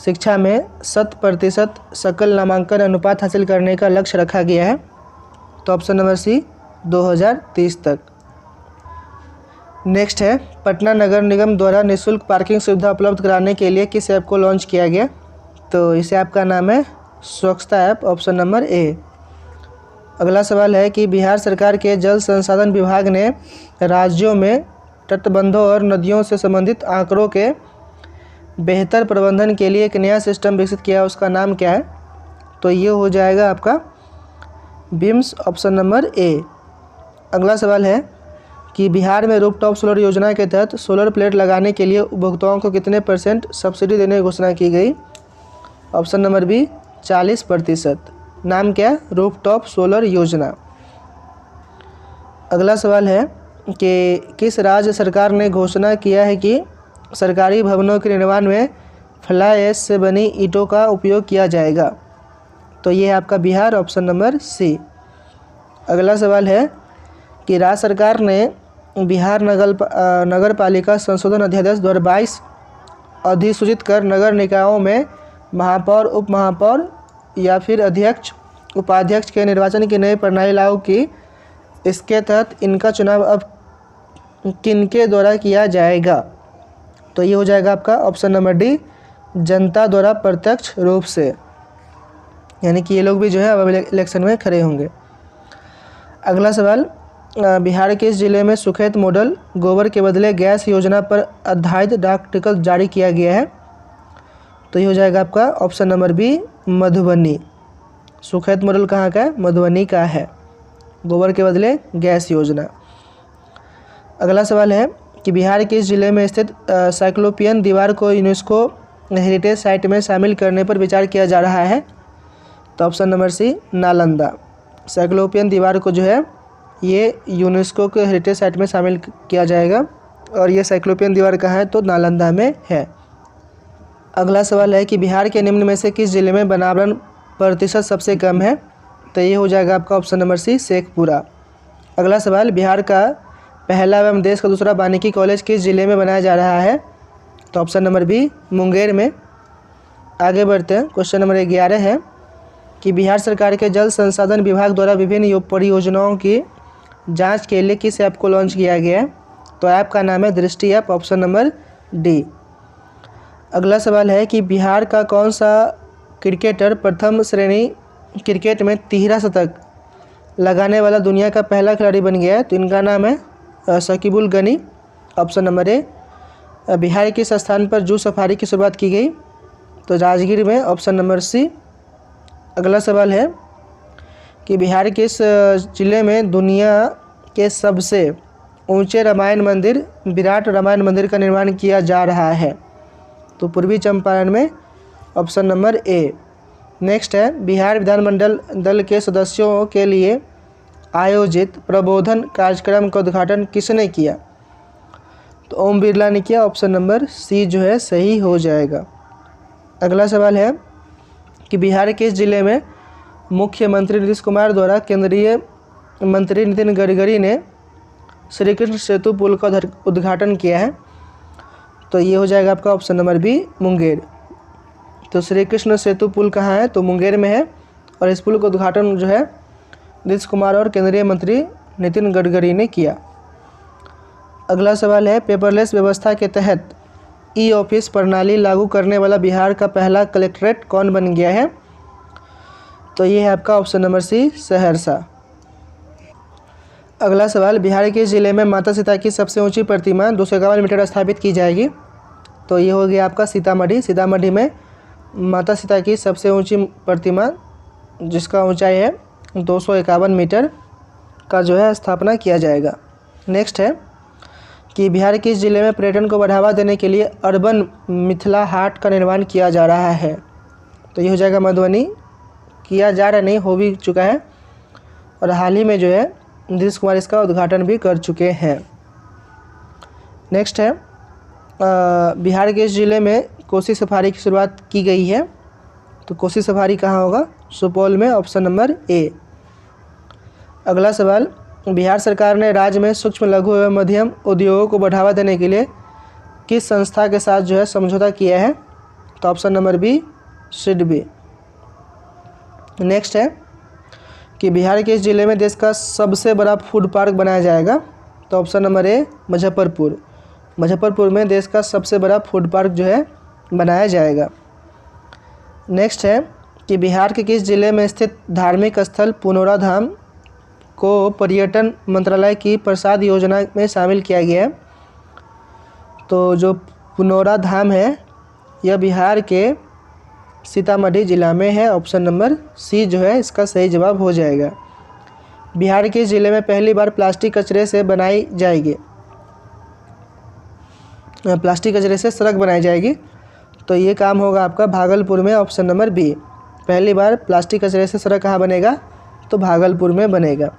A: शिक्षा में 100% सकल नामांकन अनुपात हासिल करने का लक्ष्य रखा गया है? तो ऑप्शन नंबर सी, 2030 तक। नेक्स्ट है, पटना नगर निगम द्वारा निःशुल्क पार्किंग सुविधा उपलब्ध कराने के लिए किस ऐप को लॉन्च किया गया? तो इस ऐप का नाम है स्वच्छता ऐप, ऑप्शन नंबर ए। अगला सवाल है कि बिहार सरकार के जल संसाधन विभाग ने राज्यों में तटबंधों और नदियों से संबंधित आंकड़ों के बेहतर प्रबंधन के लिए एक नया सिस्टम विकसित किया, उसका नाम क्या है? तो ये हो जाएगा आपका बिम्स, ऑप्शन नंबर ए। अगला सवाल है कि बिहार में रूफटॉप सोलर योजना के तहत सोलर प्लेट लगाने के लिए उपभोक्ताओं को कितने % सब्सिडी देने की घोषणा की गई? Option number B, 40%। नाम क्या? रूफटॉप सोलर योजना। अगला सवाल है कि किस राज्य सरकार ने घोषणा किया है कि सरकारी भवनों के निर्माण में फ्लाई ऐश से बनी ईंटों का उपयोग किया जाएगा? तो ये है आपका बिहार, ऑप्शन नंबर सी। अगला सवाल है कि राज्य सरकार ने बिहार नगर पालिका संशोधन अध्यादेश 2022 अधिसूचित कर नगर निकायों में महापौर, उप महापौर या फिर अध्यक्ष, उपाध्यक्ष के निर्वाचन की नई प्रणाली लागू की। इसके तहत इनका चुनाव अब किनके द्वारा किया जाएगा? तो ये हो जाएगा आपका ऑप्शन नंबर डी, जनता द्वारा प्रत्यक्ष रूप से, यानी कि ये लोग भी जो है अब इलेक्शन में खड़े होंगे। अगला सवाल, बिहार के इस जिले में सुखेत मॉडल गोबर के बदले गैस योजना पर आधारित डाक टिकट जारी किया गया है? तो ये हो जाएगा आपका option number B, Madhubani. Sukhet model कहाँ का है? मधुबनी का है, गोबर के बदले गैस योजना। अगला सवाल है कि बिहार के इस जिले में स्थित साइक्लोपियन दीवार को यूनेस्को हेरिटेज साइट में शामिल करने पर विचार किया जा रहा है? तो option number C Nalanda. Cyclopean दीवार को जो है ये यूनेस्को के हेरिटेज साइट में शामिल किया जाएगा और ये साइक्लोपियन दीवार कहाँ है? तो नालंदा में है। अगला सवाल है कि बिहार के निम्न में से किस जिले में वनावरण प्रतिशत सबसे कम है? तो ये हो जाएगा आपका ऑप्शन नंबर सी शेखपुरा। अगला सवाल, बिहार का पहला एवं देश का दूसरा वानिकी कॉलेज किस जिले में बनाया जा रहा है? तो ऑप्शन नंबर बी मुंगेर में। आगे बढ़ते हैं, क्वेश्चन नंबर 11 है कि बिहार सरकार के जल संसाधन विभाग द्वारा विभिन्न परियोजनाओं की जांच के लिए किस ऐप को लॉन्च किया गया है? तो ऐप का नाम है दृष्टि ऐप, ऑप्शन नंबर डी। अगला सवाल है कि बिहार का कौन सा क्रिकेटर प्रथम श्रेणी क्रिकेट में तिहरा शतक लगाने वाला दुनिया का पहला खिलाड़ी बन गया है? तो इनका नाम है Shakibul Gani, option number A. Bihar के किस स्थान पर जू सफारी की शुरुआत की गई? तो राजगीर में, ऑप्शन नंबर सी। अगला सवाल है कि बिहार के इस जिले में दुनिया के सबसे ऊंचे रामायण मंदिर विराट रामायण मंदिर का निर्माण किया जा रहा है? तो पूर्वी चंपारण में, ऑप्शन नंबर ए। नेक्स्ट है, बिहार विधानमंडल दल के सदस्यों के लिए आयोजित प्रबोधन कार्यक्रम का उद्घाटन किसने किया? तो ओम बिरला ने किया, ऑप्शन नंबर सी जो है सही हो जाएगा। अगला सवाल है कि बिहार के इस जिले में मुख्यमंत्री नीतीश कुमार द्वारा केंद्रीय मंत्री नितिन गडकरी ने श्री कृष्ण सेतु पुल का उद्घाटन किया है? तो ये हो जाएगा आपका ऑप्शन नंबर बी मुंगेर। तो श्री कृष्ण सेतु पुल कहाँ है? तो मुंगेर में है और इस पुल का उद्घाटन जो है नीतीश कुमार और केंद्रीय मंत्री नितिन गडकरी ने किया। अगला सवाल है, पेपरलेस व्यवस्था के तहत ई ऑफिस प्रणाली लागू करने वाला बिहार का पहला कलेक्ट्रेट कौन बन गया है? तो ये है आपका ऑप्शन नंबर सी सहरसा। अगला सवाल, बिहार के जिले में माता सीता की सबसे ऊंची प्रतिमा 251 मीटर स्थापित की जाएगी? तो ये हो गया आपका सीतामढ़ी। सीतामढ़ी में माता सीता की सबसे ऊंची प्रतिमा जिसका ऊंचाई है 251 मीटर का जो है स्थापना किया जाएगा। नेक्स्ट है कि बिहार के इस जिले में पर्यटन को बढ़ावा देने के लिए अर्बन मिथिला हाट का निर्माण किया जा रहा है? तो ये हो जाएगा मधुबनी। किया जा रहा नहीं, हो भी चुका है और हाल ही में जो है नीतीश कुमार इसका उद्घाटन भी कर चुके हैं। नेक्स्ट है, बिहार के इस जिले में कोसी सफारी की शुरुआत की गई है? तो कोसी सफारी कहाँ होगा? सुपौल में, ऑप्शन नंबर ए। अगला सवाल, बिहार सरकार ने राज्य में सूक्ष्म लघु एवं मध्यम उद्योगों को बढ़ावा देने के लिए किस संस्था के साथ जो है समझौता किया है? तो option number B SIDBI. Next है कि बिहार के इस जिले में देश का सबसे बड़ा फूड पार्क बनाया जाएगा? तो ऑप्शन नंबर ए मुजफ्फरपुर। मुजफ्फरपुर में देश का सबसे बड़ा फूड पार्क जो है बनाया जाएगा। नेक्स्ट है कि बिहार के किस जिले में स्थित धार्मिक स्थल पुनौरा धाम को पर्यटन मंत्रालय की प्रसाद योजना में शामिल किया गया है? तो जो पुनौरा धाम है यह बिहार के सीतामढ़ी जिला में है, ऑप्शन नंबर सी जो है इसका सही जवाब हो जाएगा। बिहार के जिले में पहली बार प्लास्टिक कचरे से बनाई जाएगी, प्लास्टिक कचरे से सड़क बनाई जाएगी? तो ये काम होगा आपका भागलपुर में, ऑप्शन नंबर बी। पहली बार प्लास्टिक कचरे से सड़क कहाँ बनेगा? तो भागलपुर में बनेगा।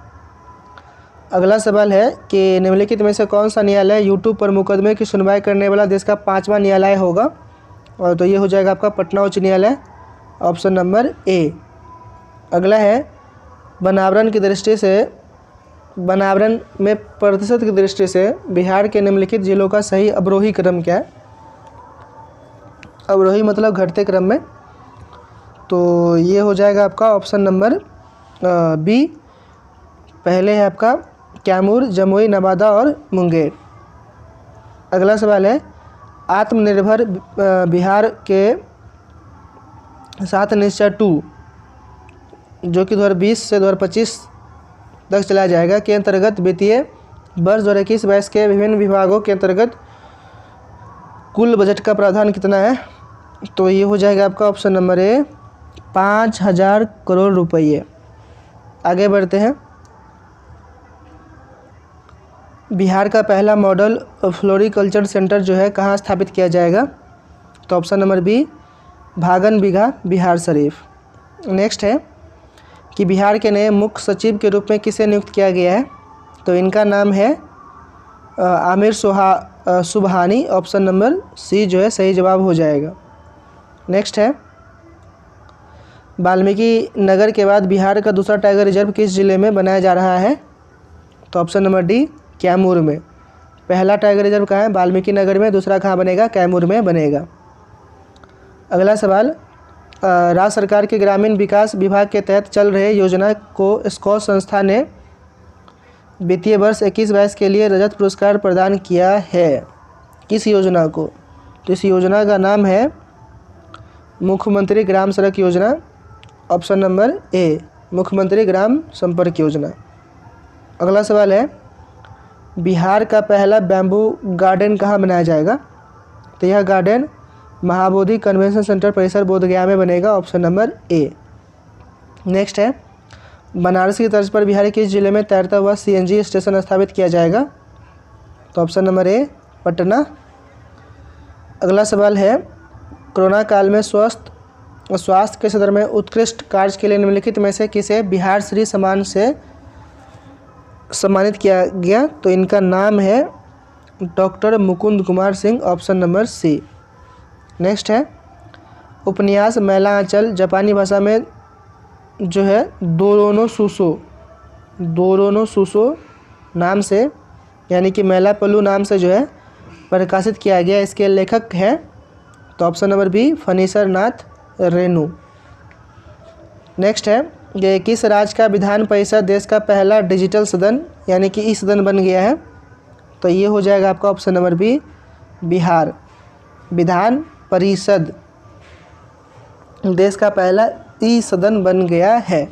A: अगला सवाल है कि निम्नलिखित में से कौन सा न्यायालय यूट्यूब पर मुकदमे की सुनवाई करने वाला देश का 5वां न्यायालय होगा? और तो ये हो जाएगा आपका पटना उच्च न्यायालय, ऑप्शन नंबर ए। अगला है, वनावरण की दृष्टि से वनावरण में प्रतिशत की दृष्टि से बिहार के निम्नलिखित जिलों का सही अवरोही क्रम क्या है? अवरोही मतलब घटते क्रम में। तो ये हो जाएगा आपका ऑप्शन नंबर बी। पहले है आपका कैमूर, जमुई, नवादा और मुंगेर। अगला सवाल है, आत्मनिर्भर बिहार के 7 निश्चय 2 जो कि 2020 से 2025 तक चलाया जाएगा के अंतर्गत वित्तीय वर्ष 2021-22 के विभिन्न विभागों के अंतर्गत कुल बजट का प्रावधान कितना है? तो ये हो जाएगा आपका ऑप्शन नंबर ए 5000 करोड़ रुपये। आगे बढ़ते हैं। बिहार का पहला मॉडल फ्लोरिकल्चर सेंटर जो है कहाँ स्थापित किया जाएगा? तो option number B, Bhagan Bigha, Bihar Sharif. Next है कि बिहार के नए मुख्य सचिव के रूप में किसे नियुक्त किया गया है? तो इनका नाम है Aamir Subhani. Option number C जो है सही जवाब हो जाएगा। नेक्स्ट है वाल्मीकि नगर के बाद बिहार का दूसरा टाइगर रिजर्व किस जिले में बनाया जा रहा है? तो ऑप्शन नंबर डी, कैमूर में। पहला टाइगर रिजर्व कहाँ है? वाल्मीकि नगर में। दूसरा कहाँ बनेगा? कैमूर में बनेगा। अगला सवाल, राज्य सरकार के ग्रामीण विकास विभाग के तहत चल रहे योजना को स्कॉच संस्था ने वित्तीय वर्ष 21-22 के लिए रजत पुरस्कार प्रदान किया है। किस योजना को? तो इस योजना का नाम है मुख्यमंत्री ग्राम सड़क योजना। ऑप्शन नंबर ए, मुख्यमंत्री ग्राम संपर्क योजना। अगला सवाल है, बिहार का पहला बैम्बू गार्डन कहाँ बनाया जाएगा? तो यह गार्डन महाबोधि कन्वेंशन सेंटर परिसर बोधगया में बनेगा। ऑप्शन नंबर ए। नेक्स्ट है, बनारस की तर्ज पर बिहार के जिले में तैरता हुआ सीएनजी स्टेशन स्थापित किया जाएगा? तो ऑप्शन नंबर ए, पटना। अगला सवाल है, कोरोना काल में स्वास्थ्य के क्षेत्र में उत्कृष्ट कार्य के लिए निम्नलिखित में से किसे बिहार श्री सम्मान से सम्मानित किया गया? तो इनका नाम है doctor Mukund Kumar Singh. Option number C. Next है, उपन्यास मैला आंचल जापानी भाषा में जो है दोरोनो सुसो नाम से, यानी कि मैला पल्लू नाम से जो है प्रकाशित किया गया। इसके लेखक हैं? तो option number B, फनीसर Nath Renu. Next है, ये किस राज्य का विधान परिषद देश का पहला डिजिटल सदन यानी कि ई सदन बन गया है? तो ये हो जाएगा आपका option number B, Bihar. Vidhan Parishad देश का पहला ई सदन बन गया है।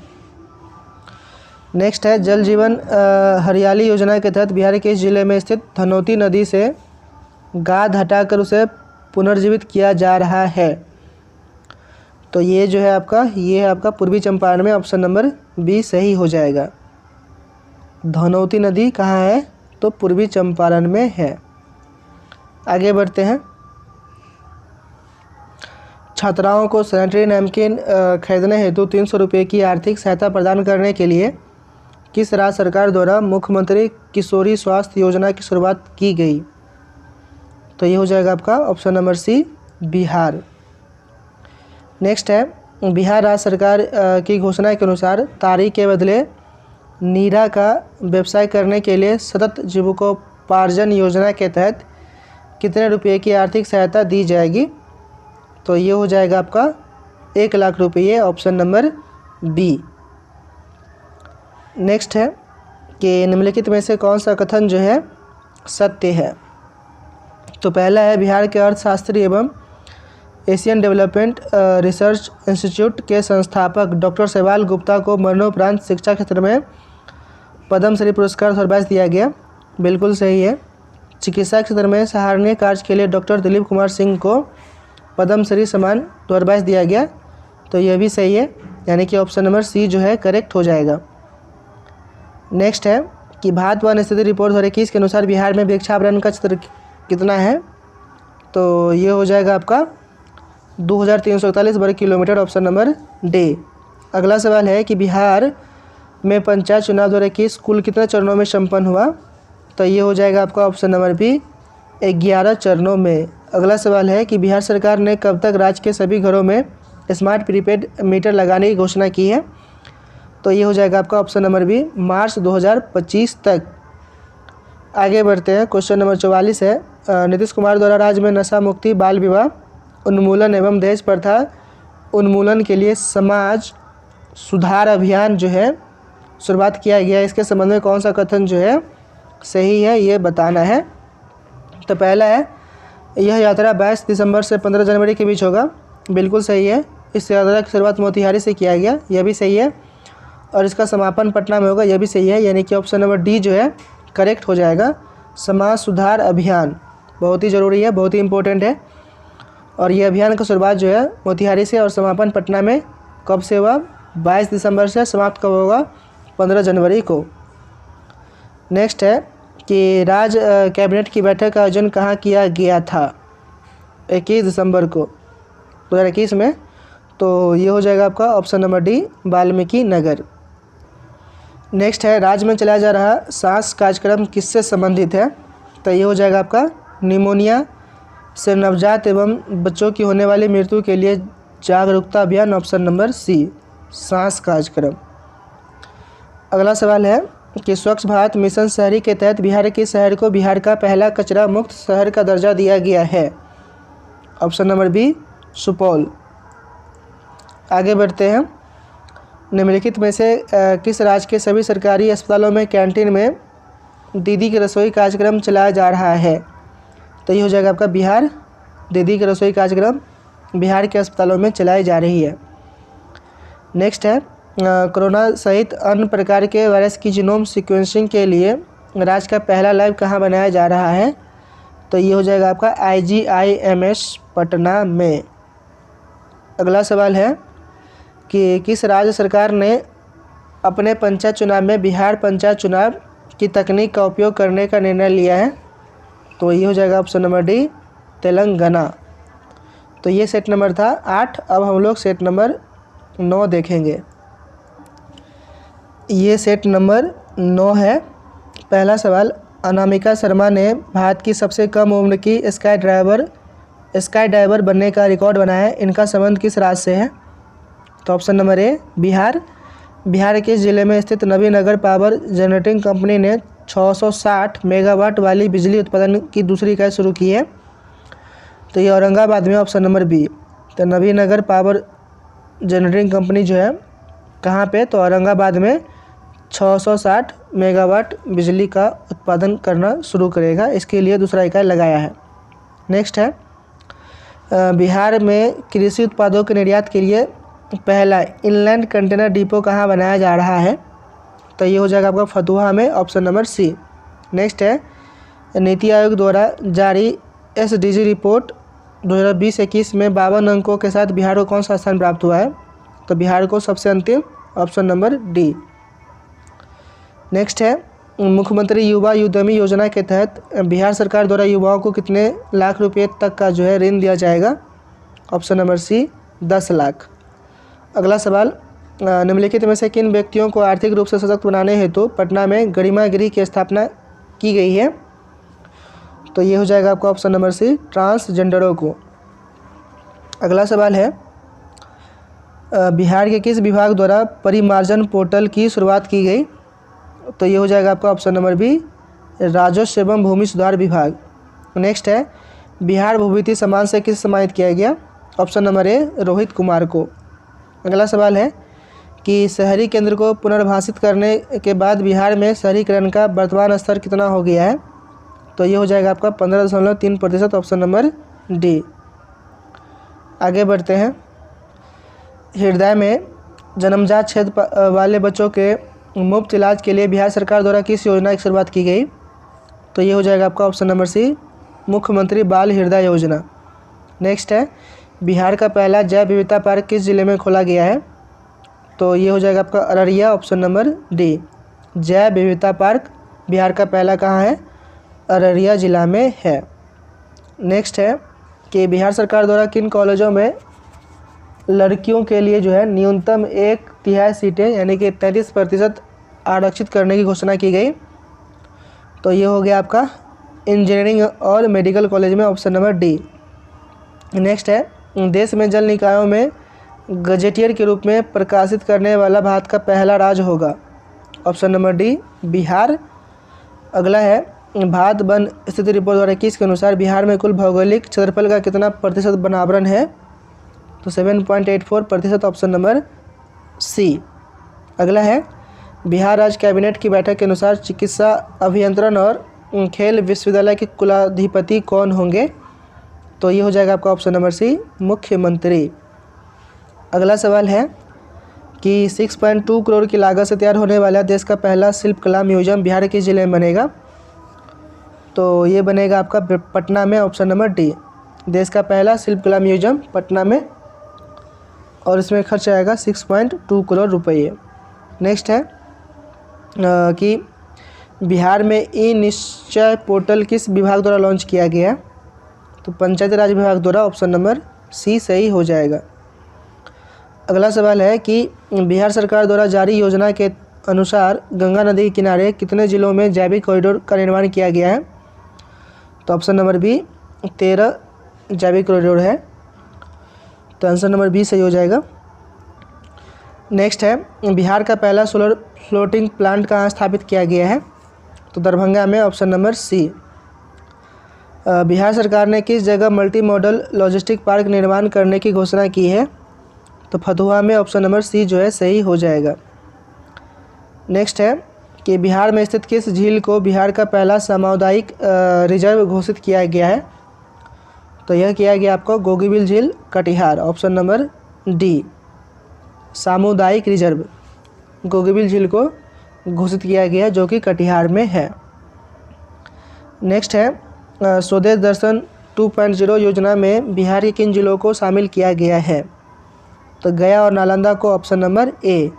A: नेक्स्ट है, जल जीवन हरियाली योजना के तहत बिहार के इस जिले में स्थित धनौती नदी से गाद हटाकर उसे पुनर्जीवित किया जा रहा है। तो ये जो है आपका पूर्वी चंपारण में। ऑप्शन नंबर बी सही हो जाएगा। धनौती नदी कहाँ है? तो पूर्वी चंपारण में है। आगे बढ़ते हैं, छात्राओं को सैनिटरी नैपकिन खरीदने हेतु 300 रुपये की आर्थिक सहायता प्रदान करने के लिए किस राज्य सरकार द्वारा मुख्यमंत्री किशोरी स्वास्थ्य योजना की शुरुआत की गई? तो ये हो जाएगा आपका option number C, Bihar. Next है, बिहार राज्य सरकार की घोषणा के अनुसार तारी के बदले नीरा का व्यवसाय करने के लिए सतत जीविकोपार्जन योजना के तहत कितने रुपये की आर्थिक सहायता दी जाएगी? तो ये हो जाएगा आपका 1 लाख रुपये। Option number B. नेक्स्ट है कि निम्नलिखित में से कौन सा कथन जो है सत्य है? तो पहला है, बिहार के अर्थशास्त्री एवं एशियन डेवलपमेंट रिसर्च इंस्टीट्यूट के संस्थापक डॉक्टर शैवाल गुप्ता को मरणोपरांत शिक्षा क्षेत्र में पद्मश्री पुरस्कार 2022 दिया गया। बिल्कुल सही है। चिकित्सा क्षेत्र में सराहनीय कार्य के लिए डॉक्टर दिलीप कुमार सिंह को पद्मश्री सम्मान 2022 दिया गया। तो यह भी सही है, यानी कि ऑप्शन नंबर सी जो है करेक्ट हो जाएगा। नेक्स्ट है कि भारत वन स्थिति रिपोर्ट 2021 के अनुसार बिहार में वृक्षावरण का क्षेत्र कितना है? तो ये हो जाएगा आपका 2341 वर्ग किलोमीटर। Option number D. अगला सवाल है कि बिहार में पंचायत चुनाव 2021 कुल कितने चरणों में संपन्न हुआ? तो ये हो जाएगा आपका ऑप्शन नंबर बी, 11 चरणों में। अगला सवाल है कि बिहार सरकार ने कब तक राज्य के सभी घरों में स्मार्ट प्रीपेड मीटर लगाने की घोषणा की है? तो ये हो जाएगा आपका ऑप्शन नंबर बी, मार्च 2025 तक। आगे बढ़ते हैं, क्वेश्चन नंबर 44 है, नीतीश कुमार द्वारा राज्य में नशा मुक्ति, बाल विवाह उन्मूलन एवं दहेज प्रथा उन्मूलन के लिए समाज सुधार अभियान जो है शुरुआत किया गया है। इसके संबंध में कौन सा कथन जो है सही है, ये बताना है। तो पहला है, यह यात्रा 22 दिसंबर से 15 जनवरी के बीच होगा। बिल्कुल सही है। इस यात्रा की शुरुआत मोतिहारी से किया गया, यह भी सही है। और इसका समापन पटना में होगा, यह भी सही है। यानी कि ऑप्शन नंबर डी जो है करेक्ट हो जाएगा। समाज सुधार अभियान बहुत ही ज़रूरी है, बहुत ही इम्पोर्टेंट है। और ये अभियान का शुरुआत जो है मोतिहारी से और समापन पटना में कब से हुआ? 22 दिसंबर से। समाप्त कब होगा? 15 जनवरी को। नेक्स्ट है कि कैबिनेट की बैठक का आयोजन कहाँ किया गया था? 21 दिसंबर को 2021 में। तो ये हो जाएगा आपका option number D, Valmiki Nagar. Next है, राज्य में चलाया जा रहा सांस कार्यक्रम किससे संबंधित है? तो ये हो जाएगा आपका निमोनिया से नवजात एवं बच्चों की होने वाली मृत्यु के लिए जागरूकता अभियान, ऑप्शन नंबर सी, सांस कार्यक्रम। अगला सवाल है कि स्वच्छ भारत मिशन शहरी के तहत बिहार के शहर को बिहार का पहला कचरा मुक्त शहर का दर्जा दिया गया है, ऑप्शन नंबर बी, सुपौल। आगे बढ़ते हैं, निम्नलिखित में से किस राज्य के सभी सरकारी अस्पतालों में कैंटीन में दीदी की रसोई कार्यक्रम चलाया जा रहा है? तो ये हो जाएगा आपका बिहार। दीदी की रसोई कार्यक्रम बिहार के अस्पतालों में चलाई जा रही है। नेक्स्ट है, कोरोना सहित अन्य प्रकार के वायरस की जीनोम सीक्वेंसिंग के लिए राज्य का पहला लैब कहाँ बनाया जा रहा है? तो ये हो जाएगा आपका IGIMS पटना में। अगला सवाल है कि किस राज्य सरकार ने अपने पंचायत चुनाव में बिहार पंचायत चुनाव की तकनीक का उपयोग करने का निर्णय लिया है? तो ये हो जाएगा ऑप्शन नंबर डी, तेलंगाना। तो ये सेट नंबर था 8। अब हम लोग सेट नंबर 9 देखेंगे। ये सेट नंबर 9 है। पहला सवाल, अनामिका शर्मा ने भारत की सबसे कम उम्र की स्काई डाइवर बनने का रिकॉर्ड बनाया है। इनका संबंध किस राज्य से है? तो option number A, Bihar. Bihar के जिले में स्थित नवीनगर पावर जनरेटिंग कंपनी ने 660 मेगावाट वाली बिजली उत्पादन की दूसरी इकाई शुरू की है। तो ये औरंगाबाद में, ऑप्शन नंबर बी। तो नवीनगर पावर जनरेटिंग कंपनी जो है कहाँ पे? तो औरंगाबाद में 660 मेगावाट बिजली का उत्पादन करना शुरू करेगा। इसके लिए दूसरा इकाई लगाया है। नेक्स्ट है, बिहार में कृषि उत्पादों के निर्यात के लिए पहला इनलैंड कंटेनर डिपो कहाँ बनाया जा रहा है? तो ये हो जाएगा आपका फतुहा में, ऑप्शन नंबर सी। नेक्स्ट है, नीति आयोग द्वारा जारी SDG रिपोर्ट 2020-21 में 52 अंकों के साथ बिहार को कौन सा स्थान प्राप्त हुआ है? तो बिहार को सबसे अंतिम, ऑप्शन नंबर डी। नेक्स्ट है, मुख्यमंत्री युवा उद्यमी योजना के तहत बिहार सरकार द्वारा युवाओं को कितने लाख रुपए तक का जो है ऋण दिया जाएगा? Option number C, 10 lakh. अगला सवाल, निम्नलिखित में से किन व्यक्तियों को आर्थिक रूप से सशक्त बनाने हेतु पटना में गरिमागिरी की स्थापना की गई है? तो ये हो जाएगा आपका ऑप्शन नंबर सी, ट्रांसजेंडरों को। अगला सवाल है, बिहार के किस विभाग द्वारा परिमार्जन पोर्टल की शुरुआत की गई? तो ये हो जाएगा आपका ऑप्शन नंबर बी, राजस्व एवं भूमि सुधार विभाग। नेक्स्ट है, बिहार भूविधि सम्मान से किस सम्मानित किया गया? ऑप्शन नंबर ए, रोहित कुमार को। अगला सवाल है कि शहरी केंद्र को पुनर्भाषित करने के बाद बिहार में शहरीकरण का वर्तमान स्तर कितना हो गया है? तो ये हो जाएगा आपका 15.3%, ऑप्शन नंबर डी। आगे बढ़ते हैं, हृदय में जन्मजात क्षेत्र वाले बच्चों के मुफ्त इलाज के लिए बिहार सरकार द्वारा किस योजना की शुरुआत की गई? तो ये हो जाएगा आपका ऑप्शन नंबर सी, मुख्यमंत्री बाल हृदय योजना। नेक्स्ट है, बिहार का पहला जैव विविधता पार्क किस जिले में खोला गया है? तो ये हो जाएगा आपका अररिया, ऑप्शन नंबर डी। जैव विविधता पार्क बिहार का पहला कहाँ है? अररिया जिला में है। नेक्स्ट है कि बिहार सरकार द्वारा किन कॉलेजों में लड़कियों के लिए जो है न्यूनतम 1/3 सीटें यानी कि 33% आरक्षित करने की घोषणा की गई? तो ये हो गया आपका इंजीनियरिंग और मेडिकल कॉलेज में, ऑप्शन नंबर डी। नेक्स्ट है, देश में जल निकायों में गजेटियर के रूप में प्रकाशित करने वाला भारत का पहला राज्य होगा? Option number D, Bihar. अगला है, भारत वन स्थिति रिपोर्ट 2021 के अनुसार बिहार में कुल भौगोलिक क्षेत्रफल का कितना प्रतिशत वनावरण है? तो 7.84%, ऑप्शन नंबर सी। अगला है, बिहार राज्य कैबिनेट की बैठक के अनुसार चिकित्सा अभियंत्रण और खेल विश्वविद्यालय के कुलाधिपति कौन होंगे? तो ये हो जाएगा आपका ऑप्शन नंबर सी, मुख्यमंत्री। अगला सवाल है कि 6.2 करोड़ की लागत से तैयार होने वाला देश का पहला शिल्पकला म्यूजियम बिहार के जिले में बनेगा? तो ये बनेगा आपका पटना में, ऑप्शन नंबर डी। देश का पहला शिल्पकला म्यूजियम पटना में, और इसमें खर्च आएगा 6.2 करोड़ रुपये। नेक्स्ट है कि बिहार में ई निश्चय पोर्टल किस विभाग द्वारा लॉन्च किया गया? तो पंचायती राज विभाग द्वारा। ऑप्शन नंबर सी सही हो जाएगा। अगला सवाल है कि बिहार सरकार द्वारा जारी योजना के अनुसार गंगा नदी के किनारे कितने जिलों में जैविक कॉरिडोर का निर्माण किया गया है? तो ऑप्शन नंबर बी 13 जैविक कॉरिडोर है। तो आंसर नंबर बी सही हो जाएगा। नेक्स्ट है बिहार का पहला सोलर फ्लोटिंग प्लांट कहाँ स्थापित किया गया है? तो दरभंगा में। Option number C. बिहार सरकार ने किस जगह मल्टी मॉडल लॉजिस्टिक पार्क निर्माण करने की घोषणा की है? तो फतुहा में। ऑप्शन नंबर सी जो है सही हो जाएगा। नेक्स्ट है कि बिहार में स्थित किस झील को बिहार का पहला सामुदायिक रिजर्व घोषित किया गया है? तो यह किया गया आपको गोगीबिल झील कटिहार। ऑप्शन नंबर डी सामुदायिक रिजर्व गोगीबिल झील को घोषित किया गया जो कि कटिहार में है। नेक्स्ट है स्वदेश दर्शन 2.0 योजना में बिहार के किन जिलों को शामिल किया गया है? तो गया और नालंदा को। Option number A.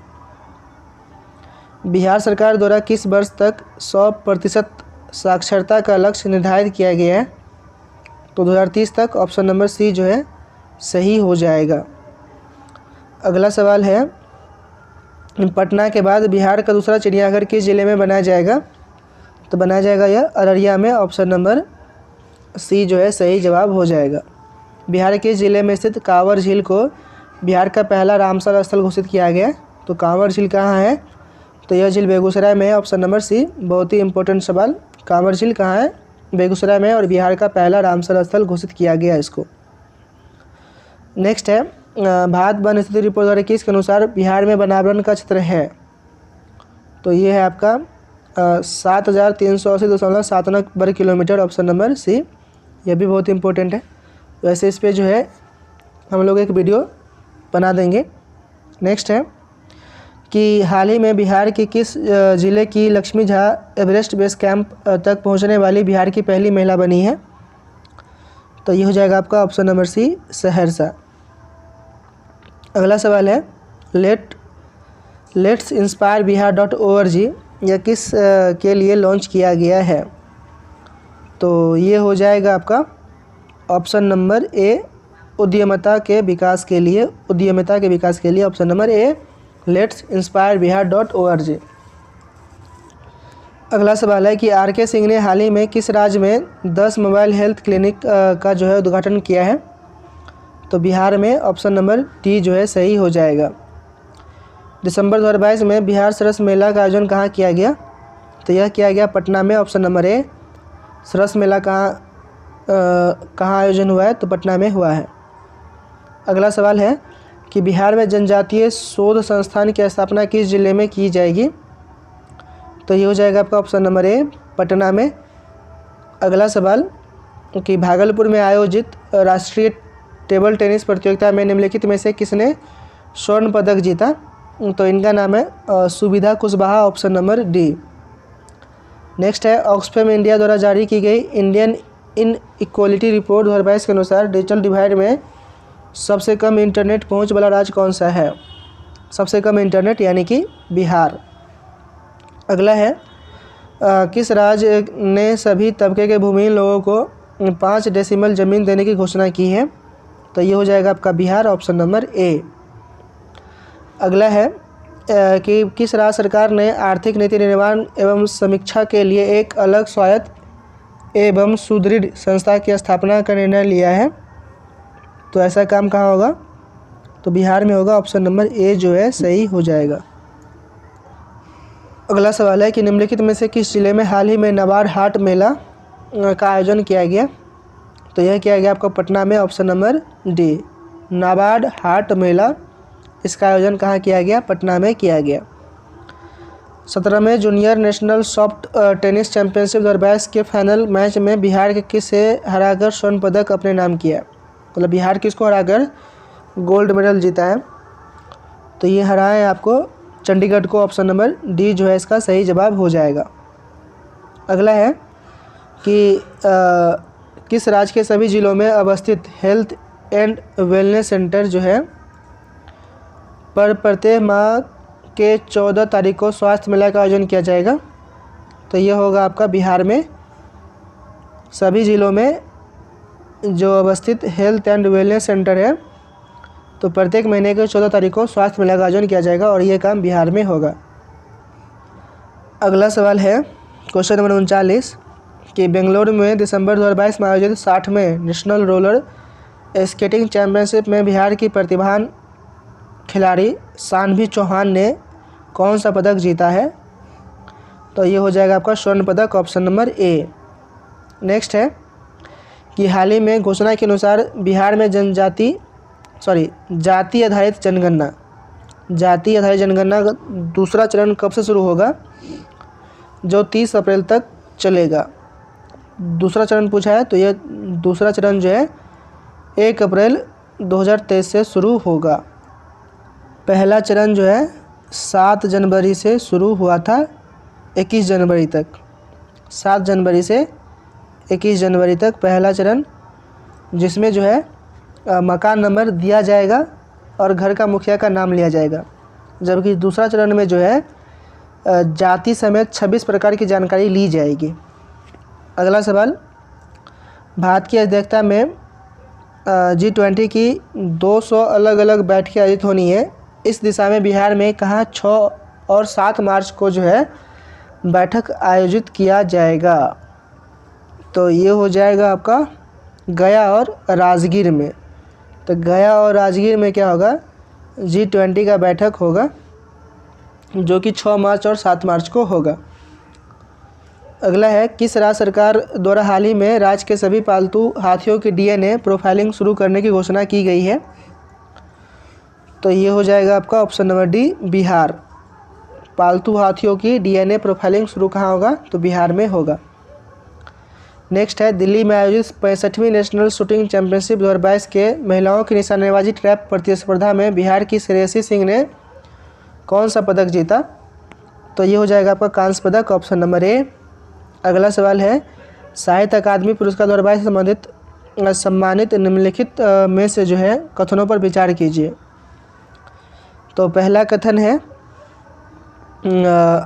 A: बिहार सरकार द्वारा किस वर्ष तक 100% साक्षरता का लक्ष्य निर्धारित किया गया है? तो 2030 तक। ऑप्शन नंबर सी जो है सही हो जाएगा। अगला सवाल है पटना के बाद बिहार का दूसरा चिड़ियाघर किस जिले में बनाया जाएगा? तो बनाया जाएगा यह अररिया में। ऑप्शन नंबर सी जो है सही जवाब हो जाएगा। बिहार के जिले में स्थित कांवर झील को बिहार का पहला रामसर स्थल घोषित किया गया। तो कांवर झील कहाँ है? तो यह झील बेगूसराय में है। Option number C. बहुत ही इंपॉर्टेंट सवाल। कांवर झील कहाँ है? बेगूसराय में और बिहार का पहला रामसर स्थल घोषित किया गया इसको। नेक्स्ट है भारत वन स्थिति रिपोर्ट द्वारा किसके अनुसार बिहार में वनावरण का क्षेत्र है? तो ये है आपका 7380.79 वर्ग किलोमीटर। ऑप्शन नंबर सी। यह भी बहुत इंपॉर्टेंट है। वैसे इस पर जो है हम लोग एक वीडियो बना देंगे। नेक्स्ट है कि हाल ही में बिहार के किस ज़िले की Lakshmi Jha Everest base camp तक पहुंचने वाली बिहार की पहली महिला बनी है? तो ये हो जाएगा आपका ऑप्शन नंबर सी सहरसा। अगला सवाल है लेट्स इंस्पायर बिहार.org यह किस के लिए लॉन्च किया गया है? तो ये हो जाएगा आपका ऑप्शन नंबर ए उद्यमिता के विकास के लिए। Option number A let's inspire बिहार.org। अगला सवाल है कि आर.के. सिंह ने हाल ही में किस राज्य में 10 मोबाइल हेल्थ क्लिनिक का जो है उद्घाटन किया है? तो बिहार में। ऑप्शन नंबर डी जो है सही हो जाएगा। दिसंबर 2022 में बिहार सरस मेला का आयोजन कहाँ किया गया? तो यह किया गया पटना में। ऑप्शन नंबर ए। सरस मेला कहाँ आयोजन हुआ है? तो पटना में हुआ है। अगला सवाल है कि बिहार में जनजातीय शोध संस्थान की स्थापना किस जिले में की जाएगी? तो ये हो जाएगा आपका ऑप्शन नंबर ए पटना में। अगला सवाल कि भागलपुर में आयोजित राष्ट्रीय टेबल टेनिस प्रतियोगिता में निम्नलिखित में से किसने स्वर्ण पदक जीता? तो इनका नाम है सुविधा Kushwaha. Option number D. Next है ऑक्सफैम इंडिया द्वारा जारी की गई इंडियन इनइक्वालिटी रिपोर्ट 2022 के अनुसार डिजिटल डिवाइड में सबसे कम इंटरनेट पहुंच वाला राज्य कौन सा है? सबसे कम इंटरनेट यानी कि बिहार। अगला है किस राज्य ने सभी तबके के भूमिहीन लोगों को 5 डेसिमल ज़मीन देने की घोषणा की है? तो ये हो जाएगा आपका बिहार। ऑप्शन नंबर ए। अगला है कि किस राज्य सरकार ने आर्थिक नीति निर्माण एवं समीक्षा के लिए एक अलग स्वायत्त एवं सुदृढ़ संस्था की स्थापना का निर्णय लिया है? तो ऐसा काम कहाँ होगा? तो बिहार में होगा। ऑप्शन नंबर ए जो है सही हो जाएगा। अगला सवाल है कि निम्नलिखित में से किस जिले में हाल ही में नाबार्ड हाट मेला का आयोजन किया गया? तो यह किया गया आपको पटना में। ऑप्शन नंबर डी नाबार्ड हाट मेला इसका आयोजन कहाँ किया गया? पटना में किया गया। 17वें junior national soft tennis championship 2022 के फाइनल मैच में बिहार के किसे हराकर स्वर्ण पदक अपने नाम किया? मतलब बिहार किसको हराकर गोल्ड मेडल जीता है? तो ये हरा है आपको चंडीगढ़ को। ऑप्शन नंबर डी जो है इसका सही जवाब हो जाएगा। अगला है कि किस राज्य के सभी जिलों में अवस्थित हेल्थ एंड वेलनेस सेंटर जो है पर प्रत्येक माह के 14 तारीख को स्वास्थ्य मेला का आयोजन किया जाएगा? तो ये होगा आपका बिहार में सभी ज़िलों में जो अवस्थित हेल्थ एंड वेलनेस सेंटर है, तो प्रत्येक महीने के 14 तारीख को स्वास्थ्य मेला का आयोजन किया जाएगा और ये काम बिहार में होगा। अगला सवाल है क्वेश्चन नंबर 39 कि बेंगलुरु में दिसंबर 2022 में आयोजित 60वें नेशनल रोलर स्केटिंग चैंपियनशिप में बिहार की प्रतिभावान खिलाड़ी सान्वी चौहान ने कौन सा पदक जीता है? तो ये हो जाएगा आपका स्वर्ण पदक, ऑप्शन नंबर ए। नेक्स्ट है कि हाल ही में घोषणा के अनुसार बिहार में जाति आधारित जनगणना का दूसरा चरण कब से शुरू होगा? जो 30 अप्रैल तक चलेगा। दूसरा चरण पूछा है, तो ये दूसरा चरण जो है 1 अप्रैल 2023 से शुरू होगा। पहला चरण जो है 7 जनवरी से शुरू हुआ था 21 जनवरी तक। 7 जनवरी से 21 जनवरी तक पहला चरण, जिसमें जो है मकान नंबर दिया जाएगा और घर का मुखिया का नाम लिया जाएगा। जबकि दूसरा चरण में जो है जाति समेत 26 प्रकार की जानकारी ली जाएगी। अगला सवाल, भारत की अध्यक्षता में G20 की 200 अलग अलग बैठकें आयोजित होनी है। इस दिशा में बिहार में कहाँ 6 और 7 मार्च को जो है बैठक आयोजित किया जाएगा? तो ये हो जाएगा आपका गया और राजगीर में। तो गया और राजगीर में क्या होगा? G20 का बैठक होगा, जो कि 6 मार्च और 7 मार्च को होगा। अगला है, किस राज्य सरकार द्वारा हाल ही में राज्य के सभी पालतू हाथियों की DNA प्रोफाइलिंग शुरू करने की घोषणा की गई है? तो ये हो जाएगा आपका ऑप्शन नंबर डी, बिहार। पालतू हाथियों की DNA प्रोफाइलिंग शुरू कहाँ होगा? तो बिहार में होगा। नेक्स्ट है, दिल्ली में आयोजित 65वीं नेशनल शूटिंग चैंपियनशिप 2022 के महिलाओं की निशानेबाजी ट्रैप प्रतिस्पर्धा में बिहार की श्रेयसी सिंह ने कौन सा पदक जीता? तो ये हो जाएगा आपका कांस्य पदक, ऑप्शन नंबर ए। अगला सवाल है, साहित्य अकादमी पुरस्कार 2022 से सम्मानित निम्नलिखित में से जो है कथनों पर विचार कीजिए। तो पहला कथन है,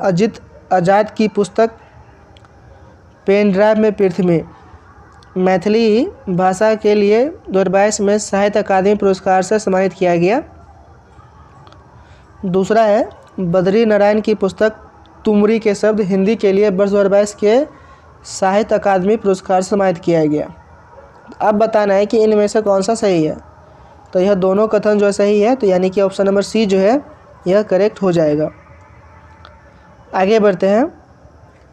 A: अजित आजाद की पुस्तक पेन ड्राइव में पृथ्वी मैथिली भाषा के लिए 2022 में साहित्य अकादमी पुरस्कार से सम्मानित किया गया। दूसरा है, बद्री नारायण की पुस्तक तुमरी के शब्द हिंदी के लिए वर्ष 2022 के साहित्य अकादमी पुरस्कार से सम्मानित किया गया। अब बताना है कि इनमें से कौन सा सही है। तो यह दोनों कथन जो सही है, तो यानी कि ऑप्शन नंबर सी जो है यह करेक्ट हो जाएगा। आगे बढ़ते हैं,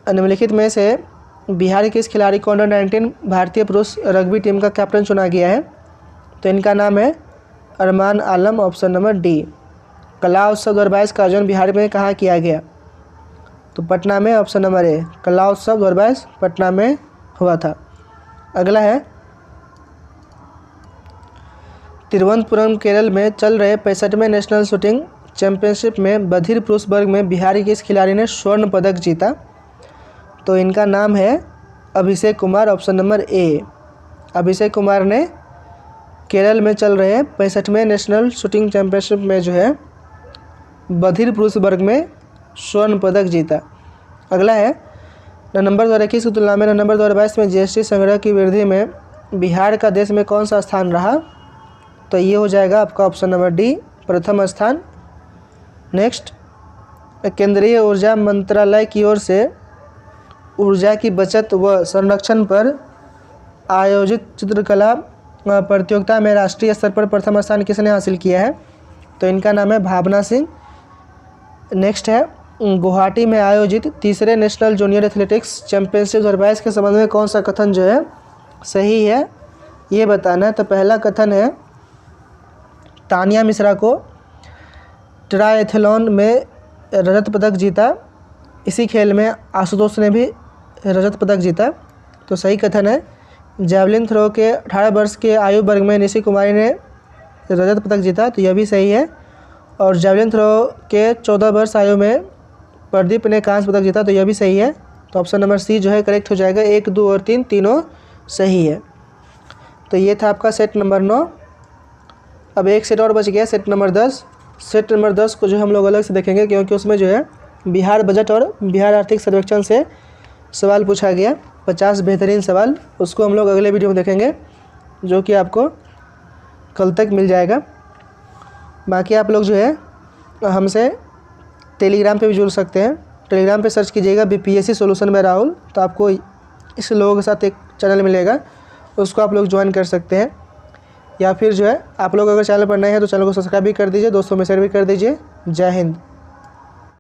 A: निम्नलिखित में से बिहार के इस खिलाड़ी को अंडर 19 भारतीय पुरुष रग्बी टीम का कैप्टन चुना गया है? तो इनका नाम है अरमान आलम, ऑप्शन नंबर डी। कला उत्सव 2022 का आयोजन बिहार में कहाँ किया गया? तो पटना में, ऑप्शन नंबर ए। कला उत्सव 2022 पटना में हुआ था। अगला है, तिरुवनंतपुरम केरल में चल रहे 65वें नेशनल शूटिंग चैंपियनशिप में बधिर पुरुष वर्ग में बिहार के इस खिलाड़ी ने स्वर्ण पदक जीता? तो इनका नाम है अभिषेक कुमार, ऑप्शन नंबर ए। अभिषेक कुमार ने केरल में चल रहे 65वें नेशनल शूटिंग चैंपियनशिप में जो है बधिर पुरुष वर्ग में स्वर्ण पदक जीता। अगला है, नवंबर 2021 की तुलना में नवंबर 2022 में GST संग्रह की वृद्धि में बिहार का देश में कौन सा स्थान रहा? तो ये हो जाएगा आपका ऑप्शन नंबर डी, प्रथम स्थान। नेक्स्ट, केंद्रीय ऊर्जा मंत्रालय की ओर से ऊर्जा की बचत व संरक्षण पर आयोजित चित्रकला प्रतियोगिता में राष्ट्रीय स्तर पर प्रथम स्थान किसने हासिल किया है? तो इनका नाम है भावना सिंह। नेक्स्ट है, गुवाहाटी में आयोजित तीसरे नेशनल जूनियर एथलेटिक्स चैंपियनशिप 2022 के संबंध में कौन सा कथन जो है सही है, ये बताना है। तो पहला कथन है, तानिया मिश्रा को ट्रायथलॉन में रजत पदक जीता। इसी खेल में आशुतोष ने भी रजत पदक जीता। तो सही कथन है। जैवलिन थ्रो के 18 वर्ष के आयु वर्ग में निशी कुमारी ने रजत पदक जीता, तो यह भी सही है। और जैवलिन थ्रो के 14 वर्ष आयु में प्रदीप ने कांस्य पदक जीता, तो यह भी सही है। तो ऑप्शन नंबर सी जो है करेक्ट हो जाएगा। 1, 2 और 3 तीनों सही है। तो ये था आपका सेट नंबर 9। अब एक सेट और बच गया, सेट नंबर 10। सेट नंबर 10 को जो हम लोग अलग से देखेंगे, क्योंकि उसमें जो है बिहार बजट और बिहार आर्थिक सर्वेक्षण से सवाल पूछा गया, 50 बेहतरीन सवाल, उसको हम लोग अगले वीडियो में देखेंगे, जो कि आपको कल तक मिल जाएगा। बाकी आप लोग जो है हमसे टेलीग्राम पे भी जुड़ सकते हैं। टेलीग्राम पे सर्च कीजिएगा बीपीएससी सॉल्यूशन बाय राहुल, तो आपको इस लोगों के साथ एक चैनल मिलेगा, उसको आप लोग ज्वाइन कर सकते हैं। या फिर जो है आप लोग अगर चैनल पर नए हैं तो चैनल को सब्सक्राइब भी कर दीजिए, दोस्तों में शेयर भी कर दीजिए। जय हिंद।